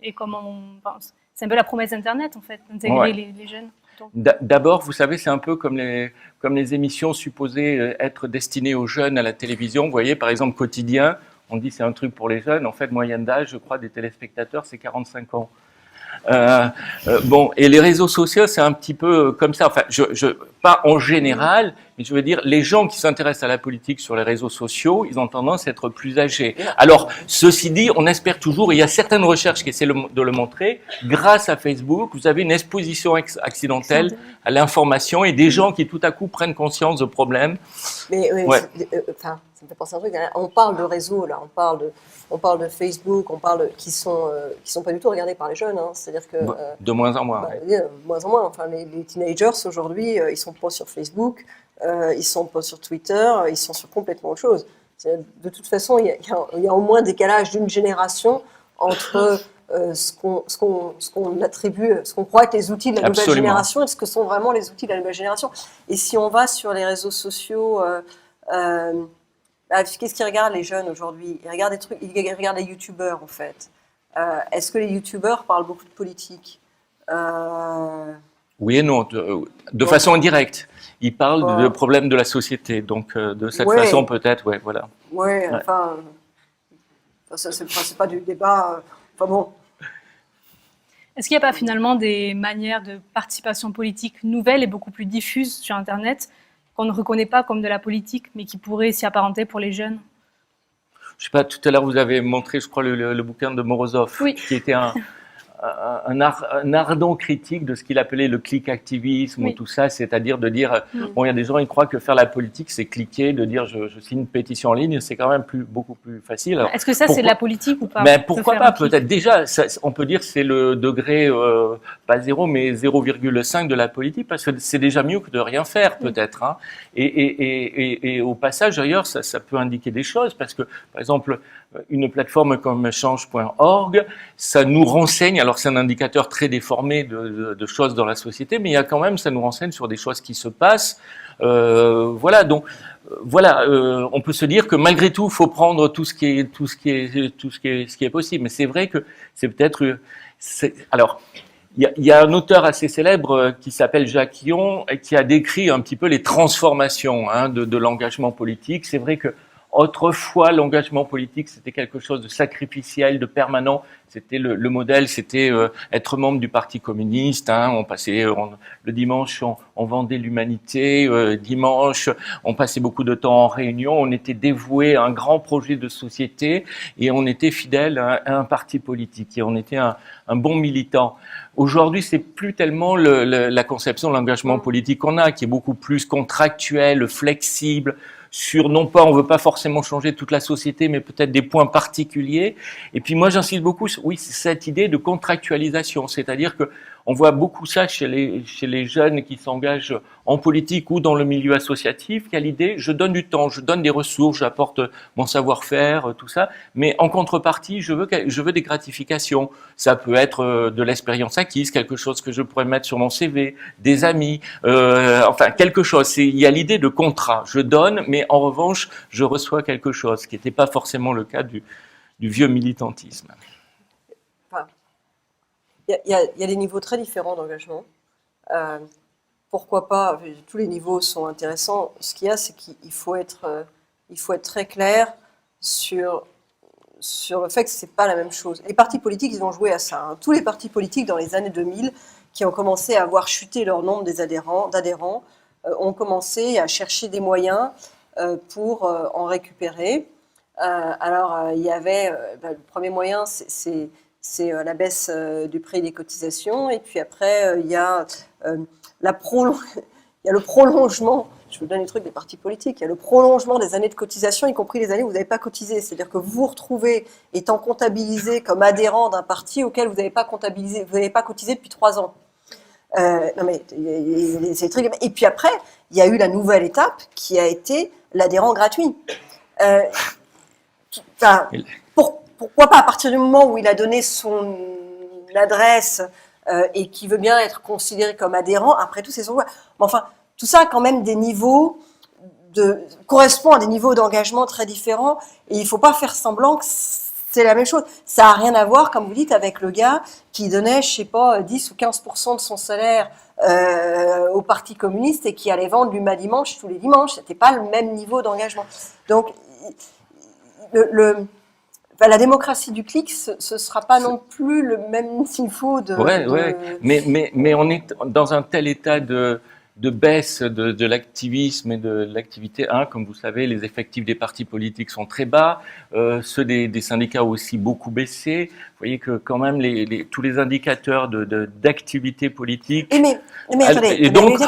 et comme on pense? C'est un peu la promesse d'Internet, en fait, d'intégrer les jeunes. D'abord, vous savez, c'est un peu comme les émissions supposées être destinées aux jeunes à la télévision. Vous voyez, par exemple, Quotidien, on dit c'est un truc pour les jeunes. En fait, moyenne d'âge, je crois, des téléspectateurs, c'est 45 ans. Bon, et les réseaux sociaux, c'est un petit peu comme ça. Enfin, pas en général, mais je veux dire, les gens qui s'intéressent à la politique sur les réseaux sociaux, ils ont tendance à être plus âgés. Alors, ceci dit, on espère toujours, et il y a certaines recherches qui essaient de le montrer, grâce à Facebook, vous avez une exposition accidentelle à l'information et des gens qui tout à coup prennent conscience de problèmes. Mais ça me fait penser à un truc. On parle de réseaux, là, on parle de Facebook, qui sont pas du tout regardés par les jeunes. Hein. C'est-à-dire que de moins en moins. De moins en moins. Enfin, les teenagers aujourd'hui, ils sont pas sur Facebook, ils sont pas sur Twitter, ils sont sur complètement autre chose. De toute façon, il y a au moins un décalage d'une génération entre ce qu'on attribue, ce qu'on croit être les outils de la nouvelle génération et ce que sont vraiment les outils de la nouvelle génération. Et si on va sur les réseaux sociaux, qu'est-ce qu'ils regardent les jeunes aujourd'hui? Ils regardent des trucs, ils regardent les youtubeurs en fait. Est-ce que les youtubeurs parlent beaucoup de politique? Oui et non, de façon indirecte. Ils parlent de problèmes de la société, donc de cette façon peut-être, voilà. Oui, enfin, c'est pas du débat. Enfin bon. Est-ce qu'il n'y a pas finalement des manières de participation politique nouvelles et beaucoup plus diffuses sur Internet qu'on ne reconnaît pas comme de la politique, mais qui pourraient s'y apparenter pour les jeunes? Je sais pas, tout à l'heure vous avez montré, je crois, le bouquin de Morozov, qui était un ardent critique de ce qu'il appelait le click-activisme ou tout ça, c'est-à-dire de dire, bon, il y a des gens, ils croient que faire la politique, c'est cliquer, de dire je signe une pétition en ligne, c'est quand même beaucoup plus facile. Est-ce que ça, c'est de la politique ou pas? Ben, pourquoi pas, peut-être. Déjà, on peut dire que c'est le degré, pas 0, mais 0,5 de la politique, parce que c'est déjà mieux que de rien faire, peut-être. Hein. Et au passage, d'ailleurs, ça peut indiquer des choses, parce que, par exemple, une plateforme comme change.org, ça nous renseigne, alors c'est un indicateur très déformé de choses dans la société, mais il y a quand même, ça nous renseigne sur des choses qui se passent. Voilà, donc voilà, on peut se dire que malgré tout, il faut prendre tout ce qui est possible. Mais c'est vrai que c'est peut-être, alors. Il y a un auteur assez célèbre qui s'appelle Jacques Llon et qui a décrit un petit peu les transformations de l'engagement politique. C'est vrai que autrefois, l'engagement politique, c'était quelque chose de sacrificiel, de permanent. C'était le modèle, c'était être membre du Parti communiste. On passait le dimanche, on vendait l'humanité. Dimanche, on passait beaucoup de temps en réunion. On était dévoué à un grand projet de société et on était fidèle à un parti politique. Et on était un bon militant. Aujourd'hui, c'est plus tellement la conception de l'engagement politique qu'on a, qui est beaucoup plus contractuel, flexible, sur non pas, on veut pas forcément changer toute la société, mais peut-être des points particuliers. Et puis moi, j'insiste beaucoup, oui, c'est cette idée de contractualisation, c'est-à-dire que on voit beaucoup ça chez les jeunes qui s'engagent en politique ou dans le milieu associatif. Il y a l'idée, je donne du temps, je donne des ressources, j'apporte mon savoir-faire, tout ça, mais en contrepartie, je veux des gratifications. Ça peut être de l'expérience acquise, quelque chose que je pourrais mettre sur mon CV, des amis, enfin quelque chose. Il y a l'idée de contrat. Je donne, mais en revanche, je reçois quelque chose, ce qui n'était pas forcément le cas du vieux militantisme. Il y a des niveaux très différents d'engagement. Pourquoi pas, tous les niveaux sont intéressants. Ce qu'il y a, c'est qu'il faut être très clair sur le fait que ce n'est pas la même chose. Les partis politiques, ils ont joué à ça. Hein. Tous les partis politiques dans les années 2000 qui ont commencé à voir chuter leur nombre d'adhérents ont commencé à chercher des moyens pour en récupérer. Alors, il y avait le premier moyen, c'est la baisse du prix des cotisations, et puis après, il y a le prolongement, je vous donne les trucs des partis politiques, il y a le prolongement des années de cotisation, y compris les années où vous n'avez pas cotisé. C'est-à-dire que vous vous retrouvez étant comptabilisé comme adhérent d'un parti auquel vous n'avez pas cotisé depuis 3 ans. Non mais c'est des trucs. Et puis après, il y a eu la nouvelle étape qui a été l'adhérent gratuit. Enfin, pourquoi pas, à partir du moment où il a donné son adresse et qui veut bien être considéré comme adhérent, après tout c'est son choix. Mais enfin, tout ça a quand même des niveaux correspond à des niveaux d'engagement très différents, et il ne faut pas faire semblant que c'est la même chose. Ça n'a rien à voir, comme vous dites, avec le gars qui donnait, je sais pas, 10 ou 15% de son salaire au Parti communiste et qui allait vendre du dimanche tous les dimanches. C'était pas le même niveau d'engagement. Donc, la démocratie du clic, ce ne sera pas non plus le même niveau de... Ouais. Mais on est dans un tel état de baisse de l'activisme et de l'activité. Comme vous savez, les effectifs des partis politiques sont très bas, ceux des syndicats ont aussi beaucoup baissé. Vous voyez que quand même tous les indicateurs d'activité politique. Mais attendez, et donc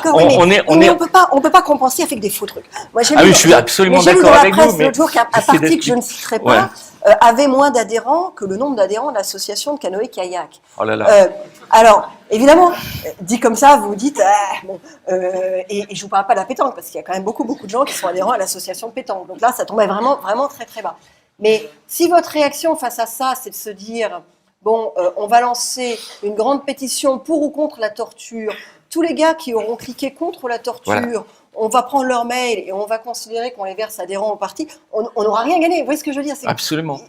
on peut pas compenser avec des faux trucs. Moi, je suis absolument d'accord avec vous. Mais l'autre jour qu'un parti que je ne citerai pas avait moins d'adhérents que le nombre d'adhérents de l'association de canoë-kayak. Oh là là. Alors, évidemment, dit comme ça, vous dites, et je vous parle pas de la pétanque, parce qu'il y a quand même beaucoup de gens qui sont adhérents à l'association de pétanque. Donc là, ça tombait vraiment très très bas. Mais si votre réaction face à ça, c'est de se dire, bon, on va lancer une grande pétition pour ou contre la torture, tous les gars qui auront cliqué contre la torture, on va prendre leur mail et on va considérer qu'on les verse adhérents au parti, on n'aura rien gagné. Vous voyez ce que je veux dire? Absolument.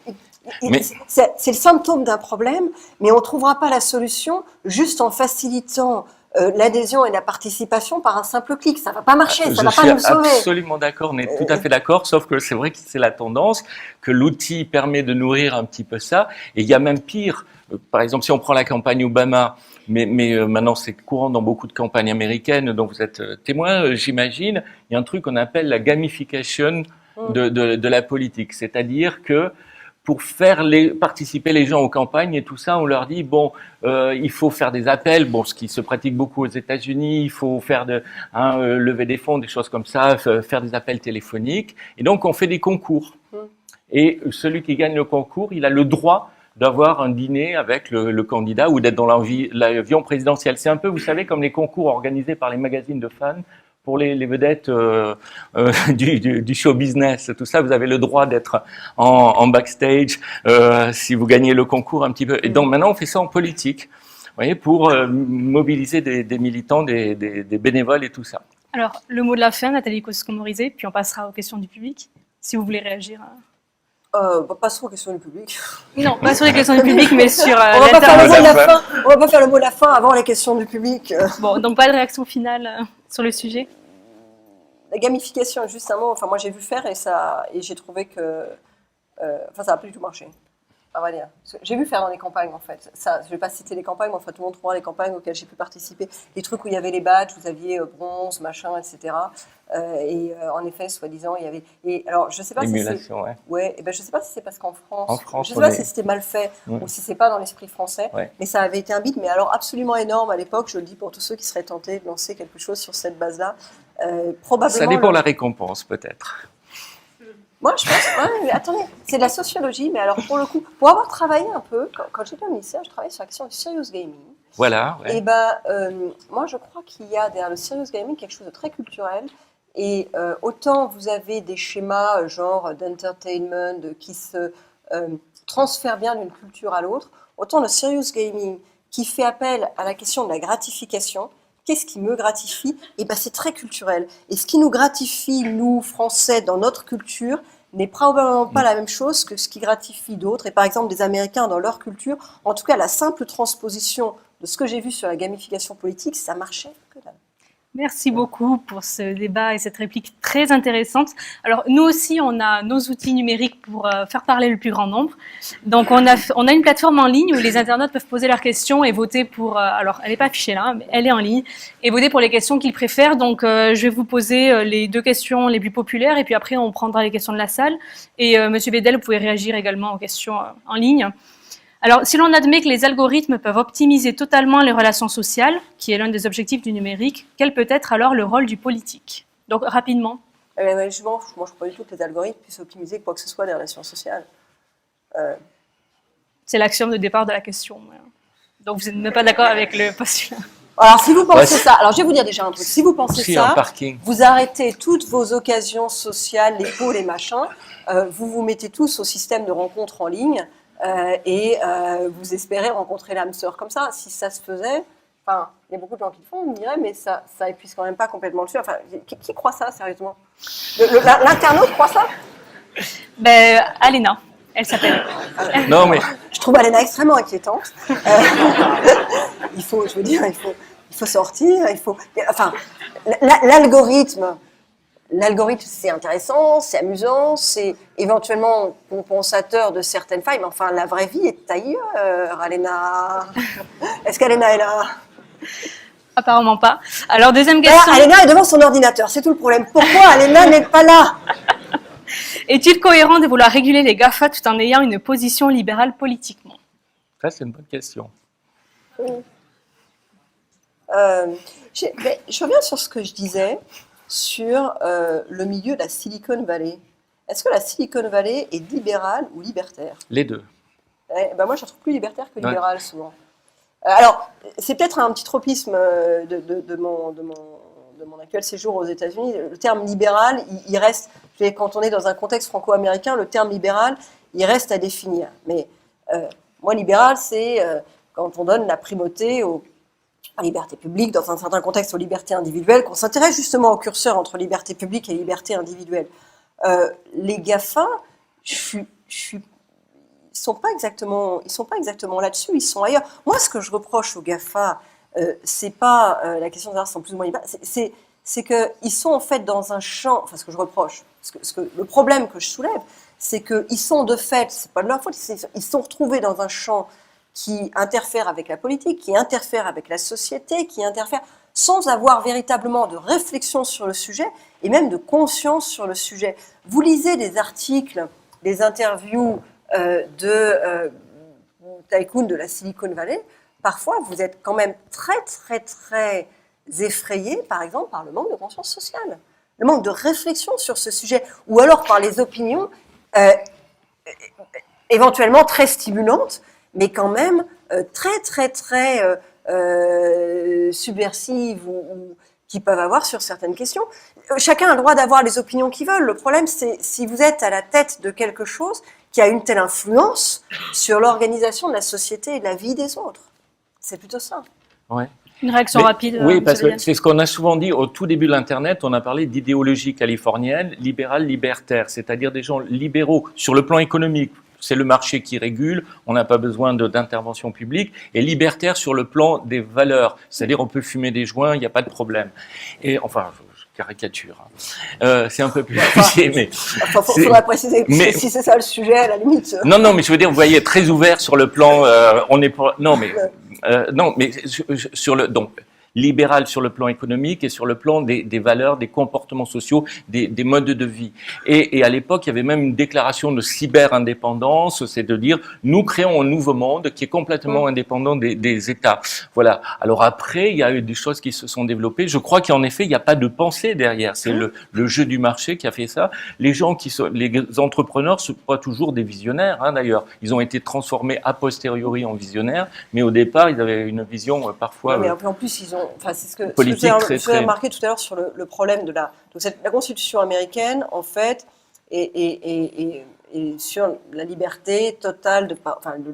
C'est le symptôme d'un problème, mais on ne trouvera pas la solution juste en facilitant l'adhésion et la participation par un simple clic. Ça ne va pas marcher, ça ne va pas nous sauver. Je suis absolument d'accord, on est tout à fait d'accord, sauf que c'est vrai que c'est la tendance, que l'outil permet de nourrir un petit peu ça. Et il y a même pire, par exemple, si on prend la campagne Obama, mais maintenant c'est courant dans beaucoup de campagnes américaines, dont vous êtes témoin, j'imagine, il y a un truc qu'on appelle la gamification de la politique. C'est-à-dire que pour faire participer les gens aux campagnes et tout ça, on leur dit bon, il faut faire des appels, bon, ce qui se pratique beaucoup aux États-Unis, il faut faire lever des fonds, des choses comme ça, faire des appels téléphoniques, et donc on fait des concours. Et celui qui gagne le concours, il a le droit d'avoir un dîner avec le candidat ou d'être dans l'avion présidentiel. C'est un peu, vous savez, comme les concours organisés par les magazines de fans pour les vedettes du show business, tout ça, vous avez le droit d'être en backstage si vous gagnez le concours un petit peu. Et donc maintenant, on fait ça en politique, vous voyez, pour mobiliser des militants, des bénévoles et tout ça. Alors, le mot de la fin, Nathalie Kosco-Morizet, puis on passera aux questions du public, si vous voulez réagir. Passons aux questions du public. Non, pas sur les questions du public, mais sur on va pas faire le mot de la fin. On va pas faire le mot de la fin avant les questions du public. Bon, donc pas de réaction finale sur le sujet. La gamification, juste un mot. Enfin, moi j'ai vu faire et j'ai trouvé que, ça n'a plus du tout marché. On va dire. J'ai vu faire dans les campagnes en fait. Ça, je ne vais pas citer les campagnes, mais enfin tout le monde trouvera les campagnes auxquelles j'ai pu participer. Les trucs où il y avait les badges, vous aviez bronze, machin, etc. En effet, soi-disant, il y avait. Et alors, je sais pas l'émulation, si c'est. Ouais. Et ben, je sais pas si c'est parce qu'en France, je sais pas si c'était mal fait ou si c'est pas dans l'esprit français. Mais ça avait été un bit, mais alors absolument énorme à l'époque. Je le dis pour tous ceux qui seraient tentés de lancer quelque chose sur cette base-là. Probablement. Ça dépend de la récompense, peut-être. Moi, je pense, mais attendez, c'est de la sociologie, mais alors pour le coup, pour avoir travaillé un peu, quand j'étais au ministère, je travaillais sur la question du serious gaming. Voilà. Et moi, je crois qu'il y a derrière le serious gaming quelque chose de très culturel. Et autant vous avez des schémas genre d'entertainment qui se transfèrent bien d'une culture à l'autre, autant le serious gaming qui fait appel à la question de la gratification. Qu'est-ce qui me gratifie? Et c'est très culturel. Et ce qui nous gratifie, nous, Français, dans notre culture, n'est probablement pas la même chose que ce qui gratifie d'autres. Et par exemple, des Américains, dans leur culture, en tout cas, la simple transposition de ce que j'ai vu sur la gamification politique, ça marchait que dalle. Merci beaucoup pour ce débat et cette réplique très intéressante. Alors, nous aussi, on a nos outils numériques pour faire parler le plus grand nombre. Donc, on a une plateforme en ligne où les internautes peuvent poser leurs questions et voter pour... alors, elle n'est pas affichée là, mais elle est en ligne. Et voter pour les questions qu'ils préfèrent. Donc, je vais vous poser les 2 questions les plus populaires. Et puis après, on prendra les questions de la salle. Et Monsieur Vedel, vous pouvez réagir également aux questions en ligne. Alors, si l'on admet que les algorithmes peuvent optimiser totalement les relations sociales, qui est l'un des objectifs du numérique, quel peut être alors le rôle du politique? Donc, rapidement. Je m'en fous. Moi, je ne crois pas du tout que les algorithmes puissent optimiser quoi que ce soit des relations sociales. C'est l'axiome de départ de la question. Donc, vous n'êtes pas d'accord avec le postulat? Alors, si vous pensez Ouais, ça, alors je vais vous dire déjà un truc. Si vous pensez aussi un ça, parking. vous arrêtez toutes vos occasions sociales, les pots, les machins, vous vous mettez tous au système de rencontres en ligne et vous espérez rencontrer l'âme sœur comme ça. Si ça se faisait, enfin, il y a beaucoup de gens qui le font, on me dirait, mais ça épuise quand même pas complètement le sujet. Enfin, qui croit ça, sérieusement? L'internaute croit ça? Ben, Alena, elle s'appelle. Non, mais Je trouve Alena extrêmement inquiétante. Il faut sortir, enfin, l'algorithme, c'est intéressant, c'est amusant, c'est éventuellement compensateur de certaines failles, mais enfin, la vraie vie est ailleurs, Alena. Est-ce qu'Alena est là? Apparemment pas. Alors, deuxième question. Alena est devant son ordinateur, c'est tout le problème. Pourquoi Alena n'est pas là? Est-il cohérent de vouloir réguler les GAFA tout en ayant une position libérale politiquement? ça, c'est une bonne question. Je reviens sur ce que je disais sur le milieu de la Silicon Valley. Est-ce que la Silicon Valley est libérale ou libertaire? Les deux. Moi, je la trouve plus libertaire que libérale, souvent. Alors, c'est peut-être un petit tropisme de mon actuel séjour aux États-Unis. Le terme libéral, il reste, quand on est dans un contexte franco-américain, le terme libéral, il reste à définir. Mais moi, libéral, c'est quand on donne la primauté aux libertés publiques, dans un certain contexte aux libertés individuelles, qu'on s'intéresse justement au curseur entre liberté publique et liberté individuelle. Les GAFA, ils sont pas exactement là-dessus, ils sont ailleurs. Moi, ce que je reproche aux GAFA, c'est pas la question de savoir s'ils sont plus ou moins libéraux, c'est qu'ils sont en fait dans un champ, enfin ce que je reproche, le problème que je soulève, c'est qu'ils sont de fait, c'est pas de leur faute, ils sont retrouvés dans un champ qui interfère avec la politique, qui interfère avec la société, qui interfère sans avoir véritablement de réflexion sur le sujet et même de conscience sur le sujet. Vous lisez des articles, des interviews de tycoons de la Silicon Valley, parfois vous êtes quand même très, très, très effrayé, par exemple, par le manque de conscience sociale, le manque de réflexion sur ce sujet, ou alors par les opinions éventuellement très stimulantes, mais quand même très, très, très subversives ou qui peuvent avoir sur certaines questions. Chacun a le droit d'avoir les opinions qu'il veut. Le problème, c'est si vous êtes à la tête de quelque chose qui a une telle influence sur l'organisation de la société et de la vie des autres. C'est plutôt ça. Ouais. Une réaction rapide. Oui, parce que c'est ce qu'on a souvent dit au tout début de l'Internet. On a parlé d'idéologie californienne, libérale, libertaire, c'est-à-dire des gens libéraux sur le plan économique. C'est le marché qui régule, on n'a pas besoin d'intervention publique, et libertaire sur le plan des valeurs, c'est-à-dire on peut fumer des joints, il n'y a pas de problème. Et enfin, je caricature, hein. C'est un peu plus compliqué, mais... Il faudra préciser, si c'est ça le sujet, à la limite. Non, mais je veux dire, vous voyez, très ouvert sur le plan... on est pour... Non, mais sur le... Donc, libéral sur le plan économique et sur le plan des valeurs, des comportements sociaux, des modes de vie. Et à l'époque, il y avait même une déclaration de cyber-indépendance, c'est de dire, nous créons un nouveau monde qui est complètement indépendant des États. Voilà. Alors après, il y a eu des choses qui se sont développées. Je crois qu'en effet, il n'y a pas de pensée derrière. C'est le jeu du marché qui a fait ça. Les entrepreneurs ne sont pas toujours des visionnaires, hein, d'ailleurs. Ils ont été transformés a posteriori en visionnaires, mais au départ, ils avaient une vision parfois... mais en plus, ils ont... Enfin, c'est ce que j'ai remarqué tout à l'heure sur le problème de la Constitution américaine, en fait, et sur la liberté totale,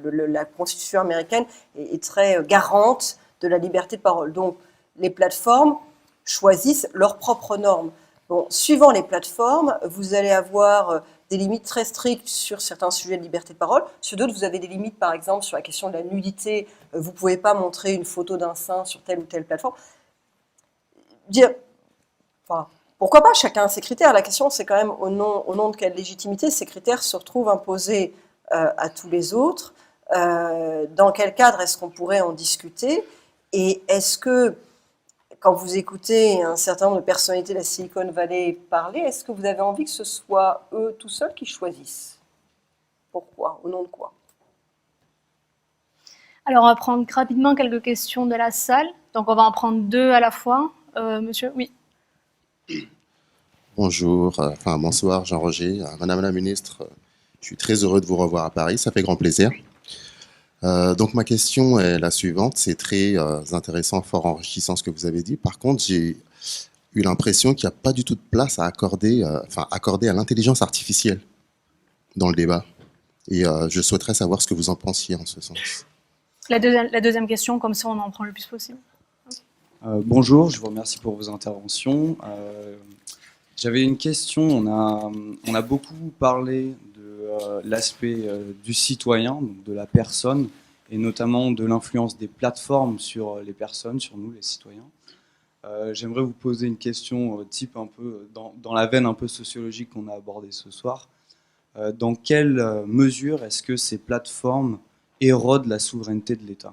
la Constitution américaine est très garante de la liberté de parole. Donc, les plateformes choisissent leurs propres normes. Bon, suivant les plateformes, vous allez avoir des limites très strictes sur certains sujets de liberté de parole. Sur d'autres, vous avez des limites, par exemple, sur la question de la nudité. Vous ne pouvez pas montrer une photo d'un sein sur telle ou telle plateforme. Pourquoi pas, chacun a ses critères. La question, c'est quand même au nom de quelle légitimité ces critères se retrouvent imposés à tous les autres. Dans quel cadre est-ce qu'on pourrait en discuter? Et est-ce que, quand vous écoutez un certain nombre de personnalités de la Silicon Valley parler, est-ce que vous avez envie que ce soit eux tout seuls qui choisissent? Pourquoi? Au nom de quoi? Alors, on va prendre rapidement quelques questions de la salle. Donc, on va en prendre deux à la fois. Monsieur, oui. Bonjour, bonsoir Jean-Roger. Madame la ministre, je suis très heureux de vous revoir à Paris, ça fait grand plaisir. Donc ma question est la suivante, c'est très intéressant, fort enrichissant ce que vous avez dit. Par contre, j'ai eu l'impression qu'il n'y a pas du tout de place à accorder, accorder à l'intelligence artificielle dans le débat. Et je souhaiterais savoir ce que vous en pensiez en ce sens. La deuxième question, comme ça on en prend le plus possible. Bonjour, je vous remercie pour vos interventions. J'avais une question, on a beaucoup parlé de l'aspect du citoyen, donc de la personne, et notamment de l'influence des plateformes sur les personnes, sur nous les citoyens. J'aimerais vous poser une question type un peu dans la veine un peu sociologique qu'on a abordée ce soir. Dans quelle mesure est-ce que ces plateformes érodent la souveraineté de l'État ?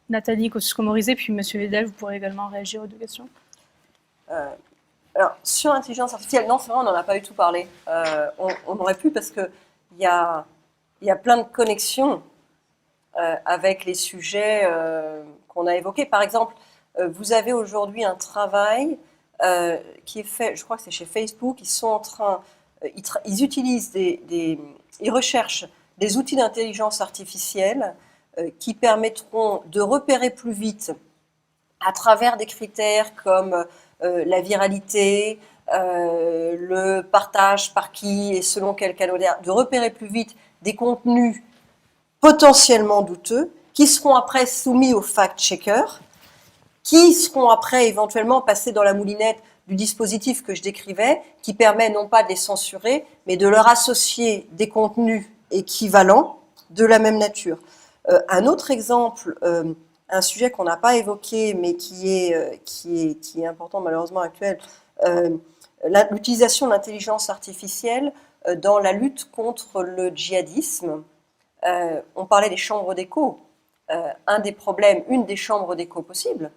Nathalie Kosciusko-Morizet, puis Monsieur Vedel, vous pourrez également réagir aux deux questions. Alors, sur l'intelligence artificielle, non, c'est vrai, on n'en a pas du tout parlé. On aurait pu parce qu'il y a plein de connexions avec les sujets qu'on a évoqués. Par exemple, vous avez aujourd'hui un travail qui est fait, je crois que c'est chez Facebook, ils sont en train, ils utilisent ils recherchent des outils d'intelligence artificielle qui permettront de repérer plus vite à travers des critères comme la viralité, le partage par qui et selon quel canal, de repérer plus vite des contenus potentiellement douteux qui seront après soumis au fact-checker, qui seront après éventuellement passés dans la moulinette du dispositif que je décrivais, qui permet non pas de les censurer, mais de leur associer des contenus équivalents de la même nature. Un autre exemple, un sujet qu'on n'a pas évoqué, mais qui est important malheureusement actuel, l'utilisation de l'intelligence artificielle dans la lutte contre le djihadisme. On parlait des chambres d'écho. Une des chambres d'écho possibles,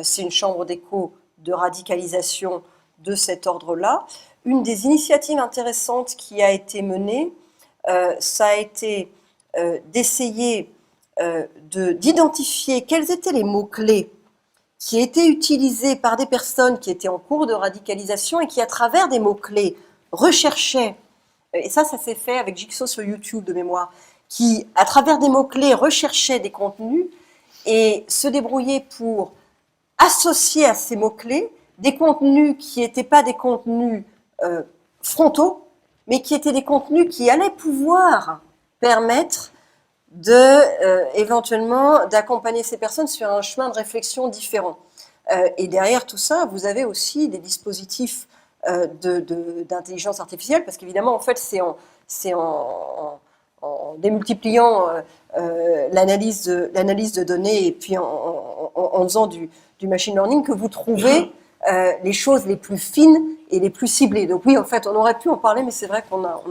c'est une chambre d'écho de radicalisation de cet ordre-là. Une des initiatives intéressantes qui a été menée, ça a été d'essayer d'identifier quels étaient les mots-clés qui étaient utilisés par des personnes qui étaient en cours de radicalisation et qui, à travers des mots-clés, recherchaient, et ça s'est fait avec Jigsaw sur YouTube de mémoire, qui, à travers des mots-clés, recherchaient des contenus et se débrouillaient pour associer à ces mots-clés des contenus qui n'étaient pas des contenus frontaux, mais qui étaient des contenus qui allaient pouvoir permettre éventuellement d'accompagner ces personnes sur un chemin de réflexion différent. Et derrière tout ça, vous avez aussi des dispositifs d'intelligence artificielle, parce qu'évidemment, en fait, c'est en démultipliant l'analyse de données et puis en faisant du machine learning que vous trouvez les choses les plus fines et les plus ciblées. Donc oui, en fait, on aurait pu en parler, mais c'est vrai qu'on a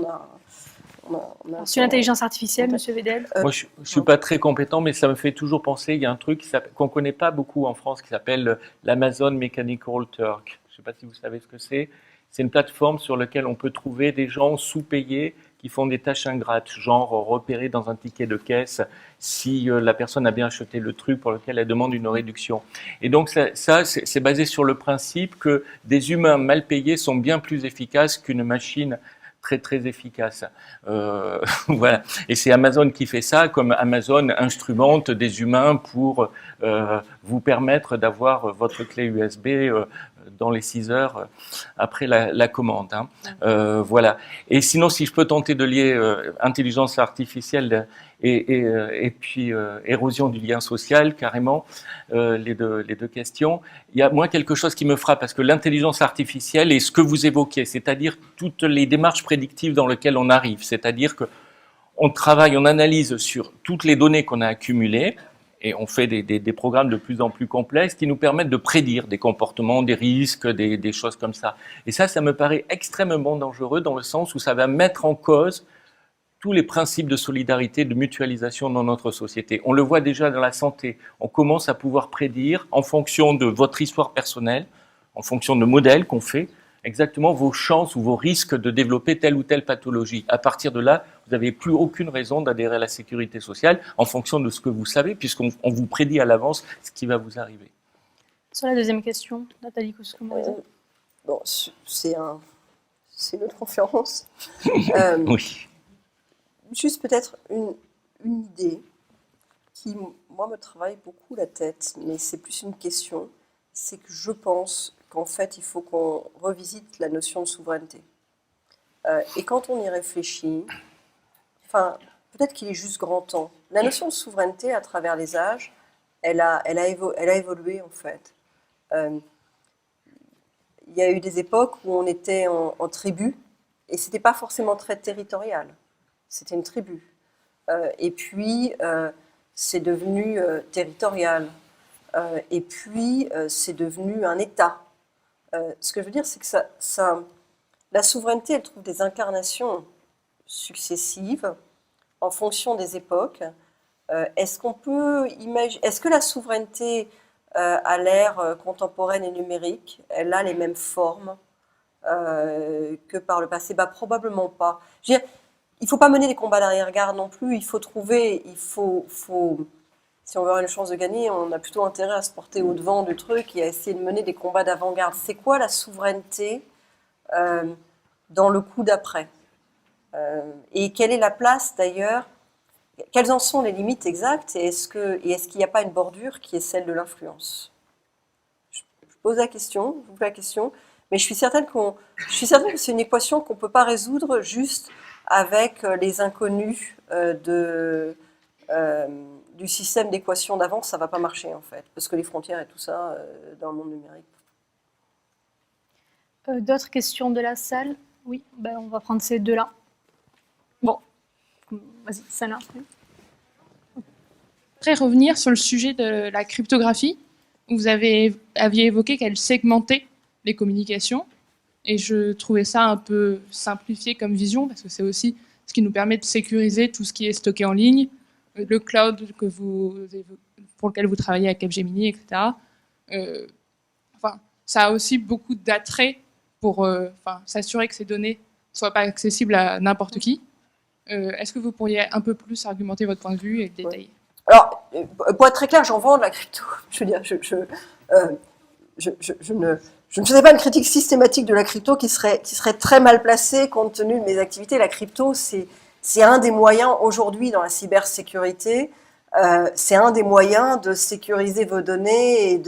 sur l'intelligence artificielle, Monsieur Vedel. Moi, je ne suis pas très compétent, mais ça me fait toujours penser, il y a un truc qu'on ne connaît pas beaucoup en France qui s'appelle l'Amazon Mechanical Turk. Je ne sais pas si vous savez ce que c'est. C'est une plateforme sur laquelle on peut trouver des gens sous-payés qui font des tâches ingrates, genre repérer dans un ticket de caisse si la personne a bien acheté le truc pour lequel elle demande une réduction. Et donc ça c'est basé sur le principe que des humains mal payés sont bien plus efficaces qu'une machine très très efficace. Voilà. Et c'est Amazon qui fait ça, comme Amazon instrumente des humains pour vous permettre d'avoir votre clé USB dans les 6 heures après la commande. Hein. Voilà. Et sinon, si je peux tenter de lier intelligence artificielle et puis érosion du lien social, carrément, les deux questions. Il y a moi quelque chose qui me frappe, parce que l'intelligence artificielle est ce que vous évoquez, c'est-à-dire toutes les démarches prédictives dans lesquelles on arrive, c'est-à-dire que on travaille, on analyse sur toutes les données qu'on a accumulées, et on fait des programmes de plus en plus complexes qui nous permettent de prédire des comportements, des risques, des choses comme ça. Et ça me paraît extrêmement dangereux dans le sens où ça va mettre en cause tous les principes de solidarité, de mutualisation dans notre société. On le voit déjà dans la santé. On commence à pouvoir prédire, en fonction de votre histoire personnelle, en fonction de modèles qu'on fait, exactement vos chances ou vos risques de développer telle ou telle pathologie. À partir de là, vous n'avez plus aucune raison d'adhérer à la sécurité sociale en fonction de ce que vous savez, puisqu'on vous prédit à l'avance ce qui va vous arriver. Sur la deuxième question, Nathalie Kosciusko-Morizet. Bon, c'est une autre conférence. Oui. juste peut-être une idée qui, moi, me travaille beaucoup la tête, mais c'est plus une question, c'est que je pense qu'en fait, il faut qu'on revisite la notion de souveraineté. Et quand on y réfléchit, enfin, peut-être qu'il est juste grand temps. La notion de souveraineté, à travers les âges, elle a évolué, en fait. Il y a eu des époques où on était en tribu, et c'était pas forcément très territorial. C'était une tribu. Et puis, c'est devenu territorial. Et puis, c'est devenu un État. Ce que je veux dire, c'est que la souveraineté, elle trouve des incarnations successives en fonction des époques. Est-ce qu'on peut imaginer, est-ce que la souveraineté à l'ère contemporaine et numérique, elle a les mêmes formes que par le passé? Bah, probablement pas. Je veux dire, il ne faut pas mener des combats d'arrière-garde non plus. Il faut trouver, si on veut avoir une chance de gagner, on a plutôt intérêt à se porter au-devant du truc et à essayer de mener des combats d'avant-garde. C'est quoi la souveraineté dans le coup d'après? Et quelle est la place d'ailleurs? Quelles en sont les limites exactes? Et est-ce qu'il n'y a pas une bordure qui est celle de l'influence? Je pose la question, je vous pose la question, mais je suis certaine que c'est une équation qu'on ne peut pas résoudre juste avec les inconnus du système d'équation d'avant. Ça ne va pas marcher en fait, parce que les frontières et tout ça dans le monde numérique. D'autres questions de la salle? Oui, ben, on va prendre ces deux-là. Bon, vas-y, celle-là. Après, revenir sur le sujet de la cryptographie, vous aviez évoqué qu'elle segmentait les communications, et je trouvais ça un peu simplifié comme vision, parce que c'est aussi ce qui nous permet de sécuriser tout ce qui est stocké en ligne, le cloud pour lequel vous travaillez à Capgemini, etc. Enfin, ça a aussi beaucoup d'attrait pour s'assurer que ces données ne soient pas accessibles à n'importe qui. Est-ce que vous pourriez un peu plus argumenter votre point de vue et le détailler? Alors, pour être très clair, j'en vends de la crypto. Je veux dire, je ne faisais pas une critique systématique de la crypto qui serait très mal placée compte tenu de mes activités. La crypto, c'est un des moyens aujourd'hui dans la cybersécurité. C'est un des moyens de sécuriser vos données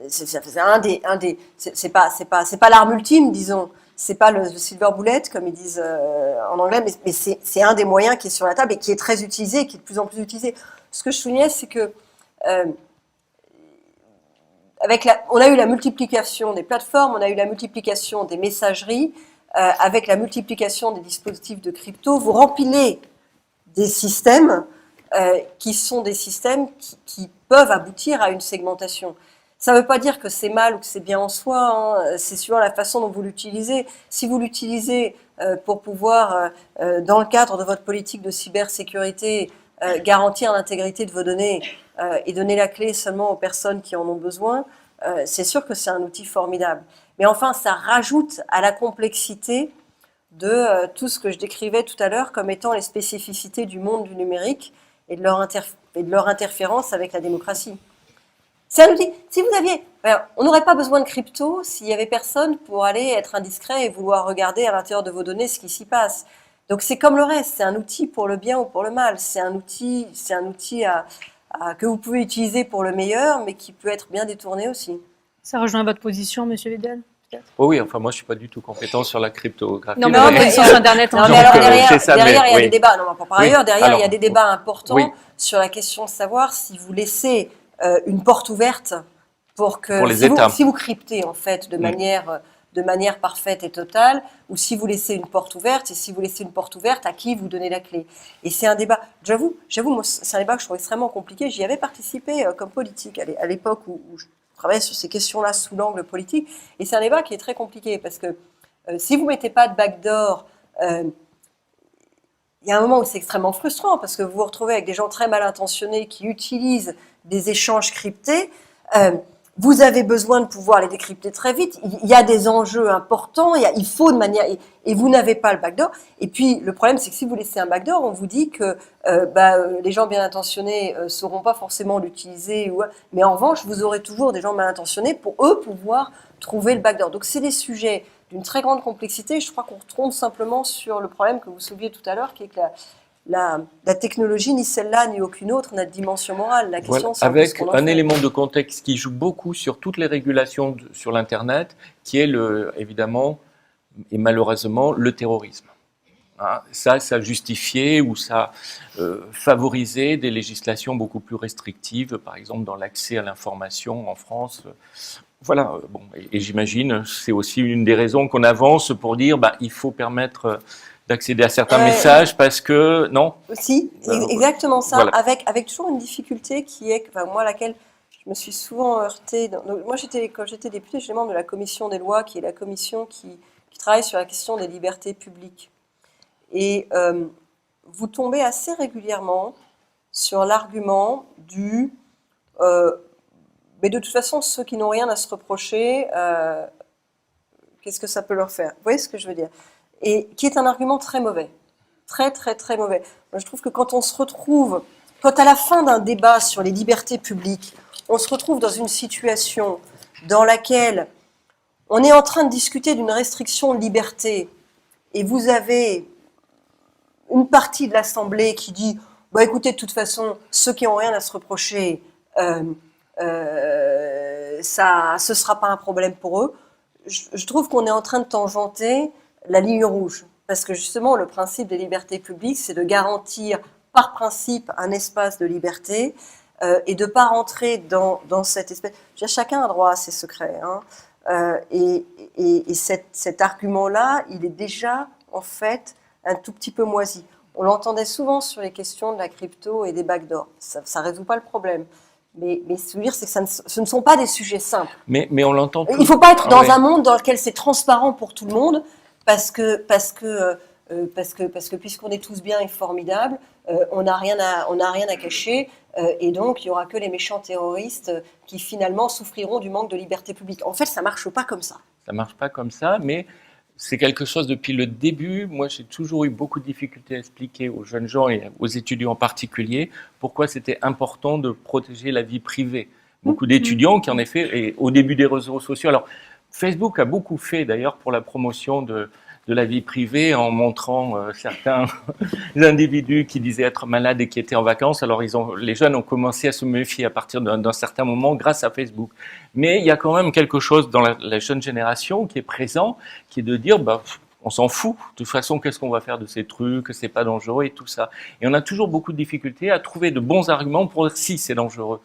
c'est pas l'arme ultime, disons. C'est pas le silver bullet, comme ils disent en anglais, mais c'est un des moyens qui est sur la table et qui est très utilisé, qui est de plus en plus utilisé. Ce que je soulignais, c'est que on a eu la multiplication des plateformes, on a eu la multiplication des messageries, avec la multiplication des dispositifs de crypto, vous rempilez des systèmes qui sont des systèmes qui peuvent aboutir à une segmentation. Ça ne veut pas dire que c'est mal ou que c'est bien en soi, hein. C'est suivant la façon dont vous l'utilisez. Si vous l'utilisez pour pouvoir, dans le cadre de votre politique de cybersécurité, garantir l'intégrité de vos données et donner la clé seulement aux personnes qui en ont besoin, c'est sûr que c'est un outil formidable. Mais enfin, ça rajoute à la complexité de tout ce que je décrivais tout à l'heure comme étant les spécificités du monde du numérique et de leur interférence avec la démocratie. C'est un outil. Si vous aviez, on n'aurait pas besoin de crypto s'il y avait personne pour aller être indiscret et vouloir regarder à l'intérieur de vos données ce qui s'y passe. Donc c'est comme le reste, c'est un outil pour le bien ou pour le mal. C'est un outil que vous pouvez utiliser pour le meilleur, mais qui peut être bien détourné aussi. Ça rejoint votre position, Monsieur Vedel, peut-être? Oui, enfin moi je suis pas du tout compétent sur la cryptographie. Non, mais votre position sur Internet. Non, mais alors derrière, il y a oui. des débats. Non, par ailleurs, derrière, alors, il y a des débats importants oui. sur la question de savoir si vous laissez une porte ouverte pour les États. Si vous cryptez en fait de manière parfaite et totale, ou si vous laissez une porte ouverte, et si vous laissez une porte ouverte, à qui vous donnez la clé. Et c'est un débat, j'avoue, moi, c'est un débat que je trouve extrêmement compliqué. J'y avais participé comme politique à l'époque où je travaillais sur ces questions-là sous l'angle politique, et c'est un débat qui est très compliqué, parce que si vous ne mettez pas de backdoor, il y a un moment où c'est extrêmement frustrant, parce que vous vous retrouvez avec des gens très mal intentionnés qui utilisent des échanges cryptés. Vous avez besoin de pouvoir les décrypter très vite. Il y a des enjeux importants. Il faut de manière et vous n'avez pas le backdoor. Et puis le problème, c'est que si vous laissez un backdoor, on vous dit que les gens bien intentionnés sauront pas forcément l'utiliser. Mais en revanche, vous aurez toujours des gens mal intentionnés pour eux pouvoir trouver le backdoor. Donc c'est des sujets d'une très grande complexité. Je crois qu'on retombe simplement sur le problème que vous souleviez tout à l'heure, qui est que la technologie, ni celle-là, ni aucune autre, n'a de dimension morale. La question, Voilà, c'est un peu ce avec qu'on en un fait. élément de contexte qui joue beaucoup sur toutes les régulations sur l'Internet, qui est évidemment et malheureusement le terrorisme. Hein, ça justifiait ou ça favorisait des législations beaucoup plus restrictives, par exemple dans l'accès à l'information en France. Voilà, bon, et j'imagine c'est aussi une des raisons qu'on avance pour dire il faut permettre d'accéder à certains messages parce que non. Si, exactement ça, voilà. avec toujours une difficulté qui est, moi, laquelle je me suis souvent heurtée. Moi, quand j'étais députée, j'étais membre de la commission des lois, qui est la commission qui travaille sur la question des libertés publiques. Et vous tombez assez régulièrement sur l'argument mais de toute façon, ceux qui n'ont rien à se reprocher, qu'est-ce que ça peut leur faire? Vous voyez ce que je veux dire? Et qui est un argument très mauvais. Très, très, très mauvais. Moi, je trouve que quand à la fin d'un débat sur les libertés publiques, on se retrouve dans une situation dans laquelle on est en train de discuter d'une restriction de liberté, et vous avez une partie de l'Assemblée qui dit écoutez, de toute façon, ceux qui n'ont rien à se reprocher, ce sera pas un problème pour eux. Je trouve qu'on est en train de tangenter la ligne rouge. Parce que justement, le principe des libertés publiques, c'est de garantir par principe un espace de liberté et de ne pas rentrer dans cette espèce... Chacun a droit à ses secrets. Hein, et cet argument-là, il est déjà, en fait, un tout petit peu moisi. On l'entendait souvent sur les questions de la crypto et des backdoors. Ça ne résout pas le problème. Mais ce que je veux dire, c'est que ce ne sont pas des sujets simples. Mais on l'entend. Il ne faut pas être dans un monde dans lequel c'est transparent pour tout le monde, parce que puisqu'on est tous bien et formidables, on n'a rien à cacher, et donc il n'y aura que les méchants terroristes qui finalement souffriront du manque de liberté publique. En fait, ça ne marche pas comme ça. Ça ne marche pas comme ça, mais c'est quelque chose depuis le début. Moi, j'ai toujours eu beaucoup de difficultés à expliquer aux jeunes gens et aux étudiants en particulier pourquoi c'était important de protéger la vie privée. Beaucoup d'étudiants qui, en effet, et au début des réseaux sociaux, alors Facebook a beaucoup fait d'ailleurs pour la promotion de la vie privée en montrant certains individus qui disaient être malades et qui étaient en vacances. Alors les jeunes ont commencé à se méfier à partir d'un certain moment grâce à Facebook. Mais il y a quand même quelque chose dans la jeune génération qui est présent, qui est de dire on s'en fout. De toute façon, qu'est-ce qu'on va faire de ces trucs? C'est pas dangereux et tout ça. Et on a toujours beaucoup de difficultés à trouver de bons arguments pour dire si c'est dangereux.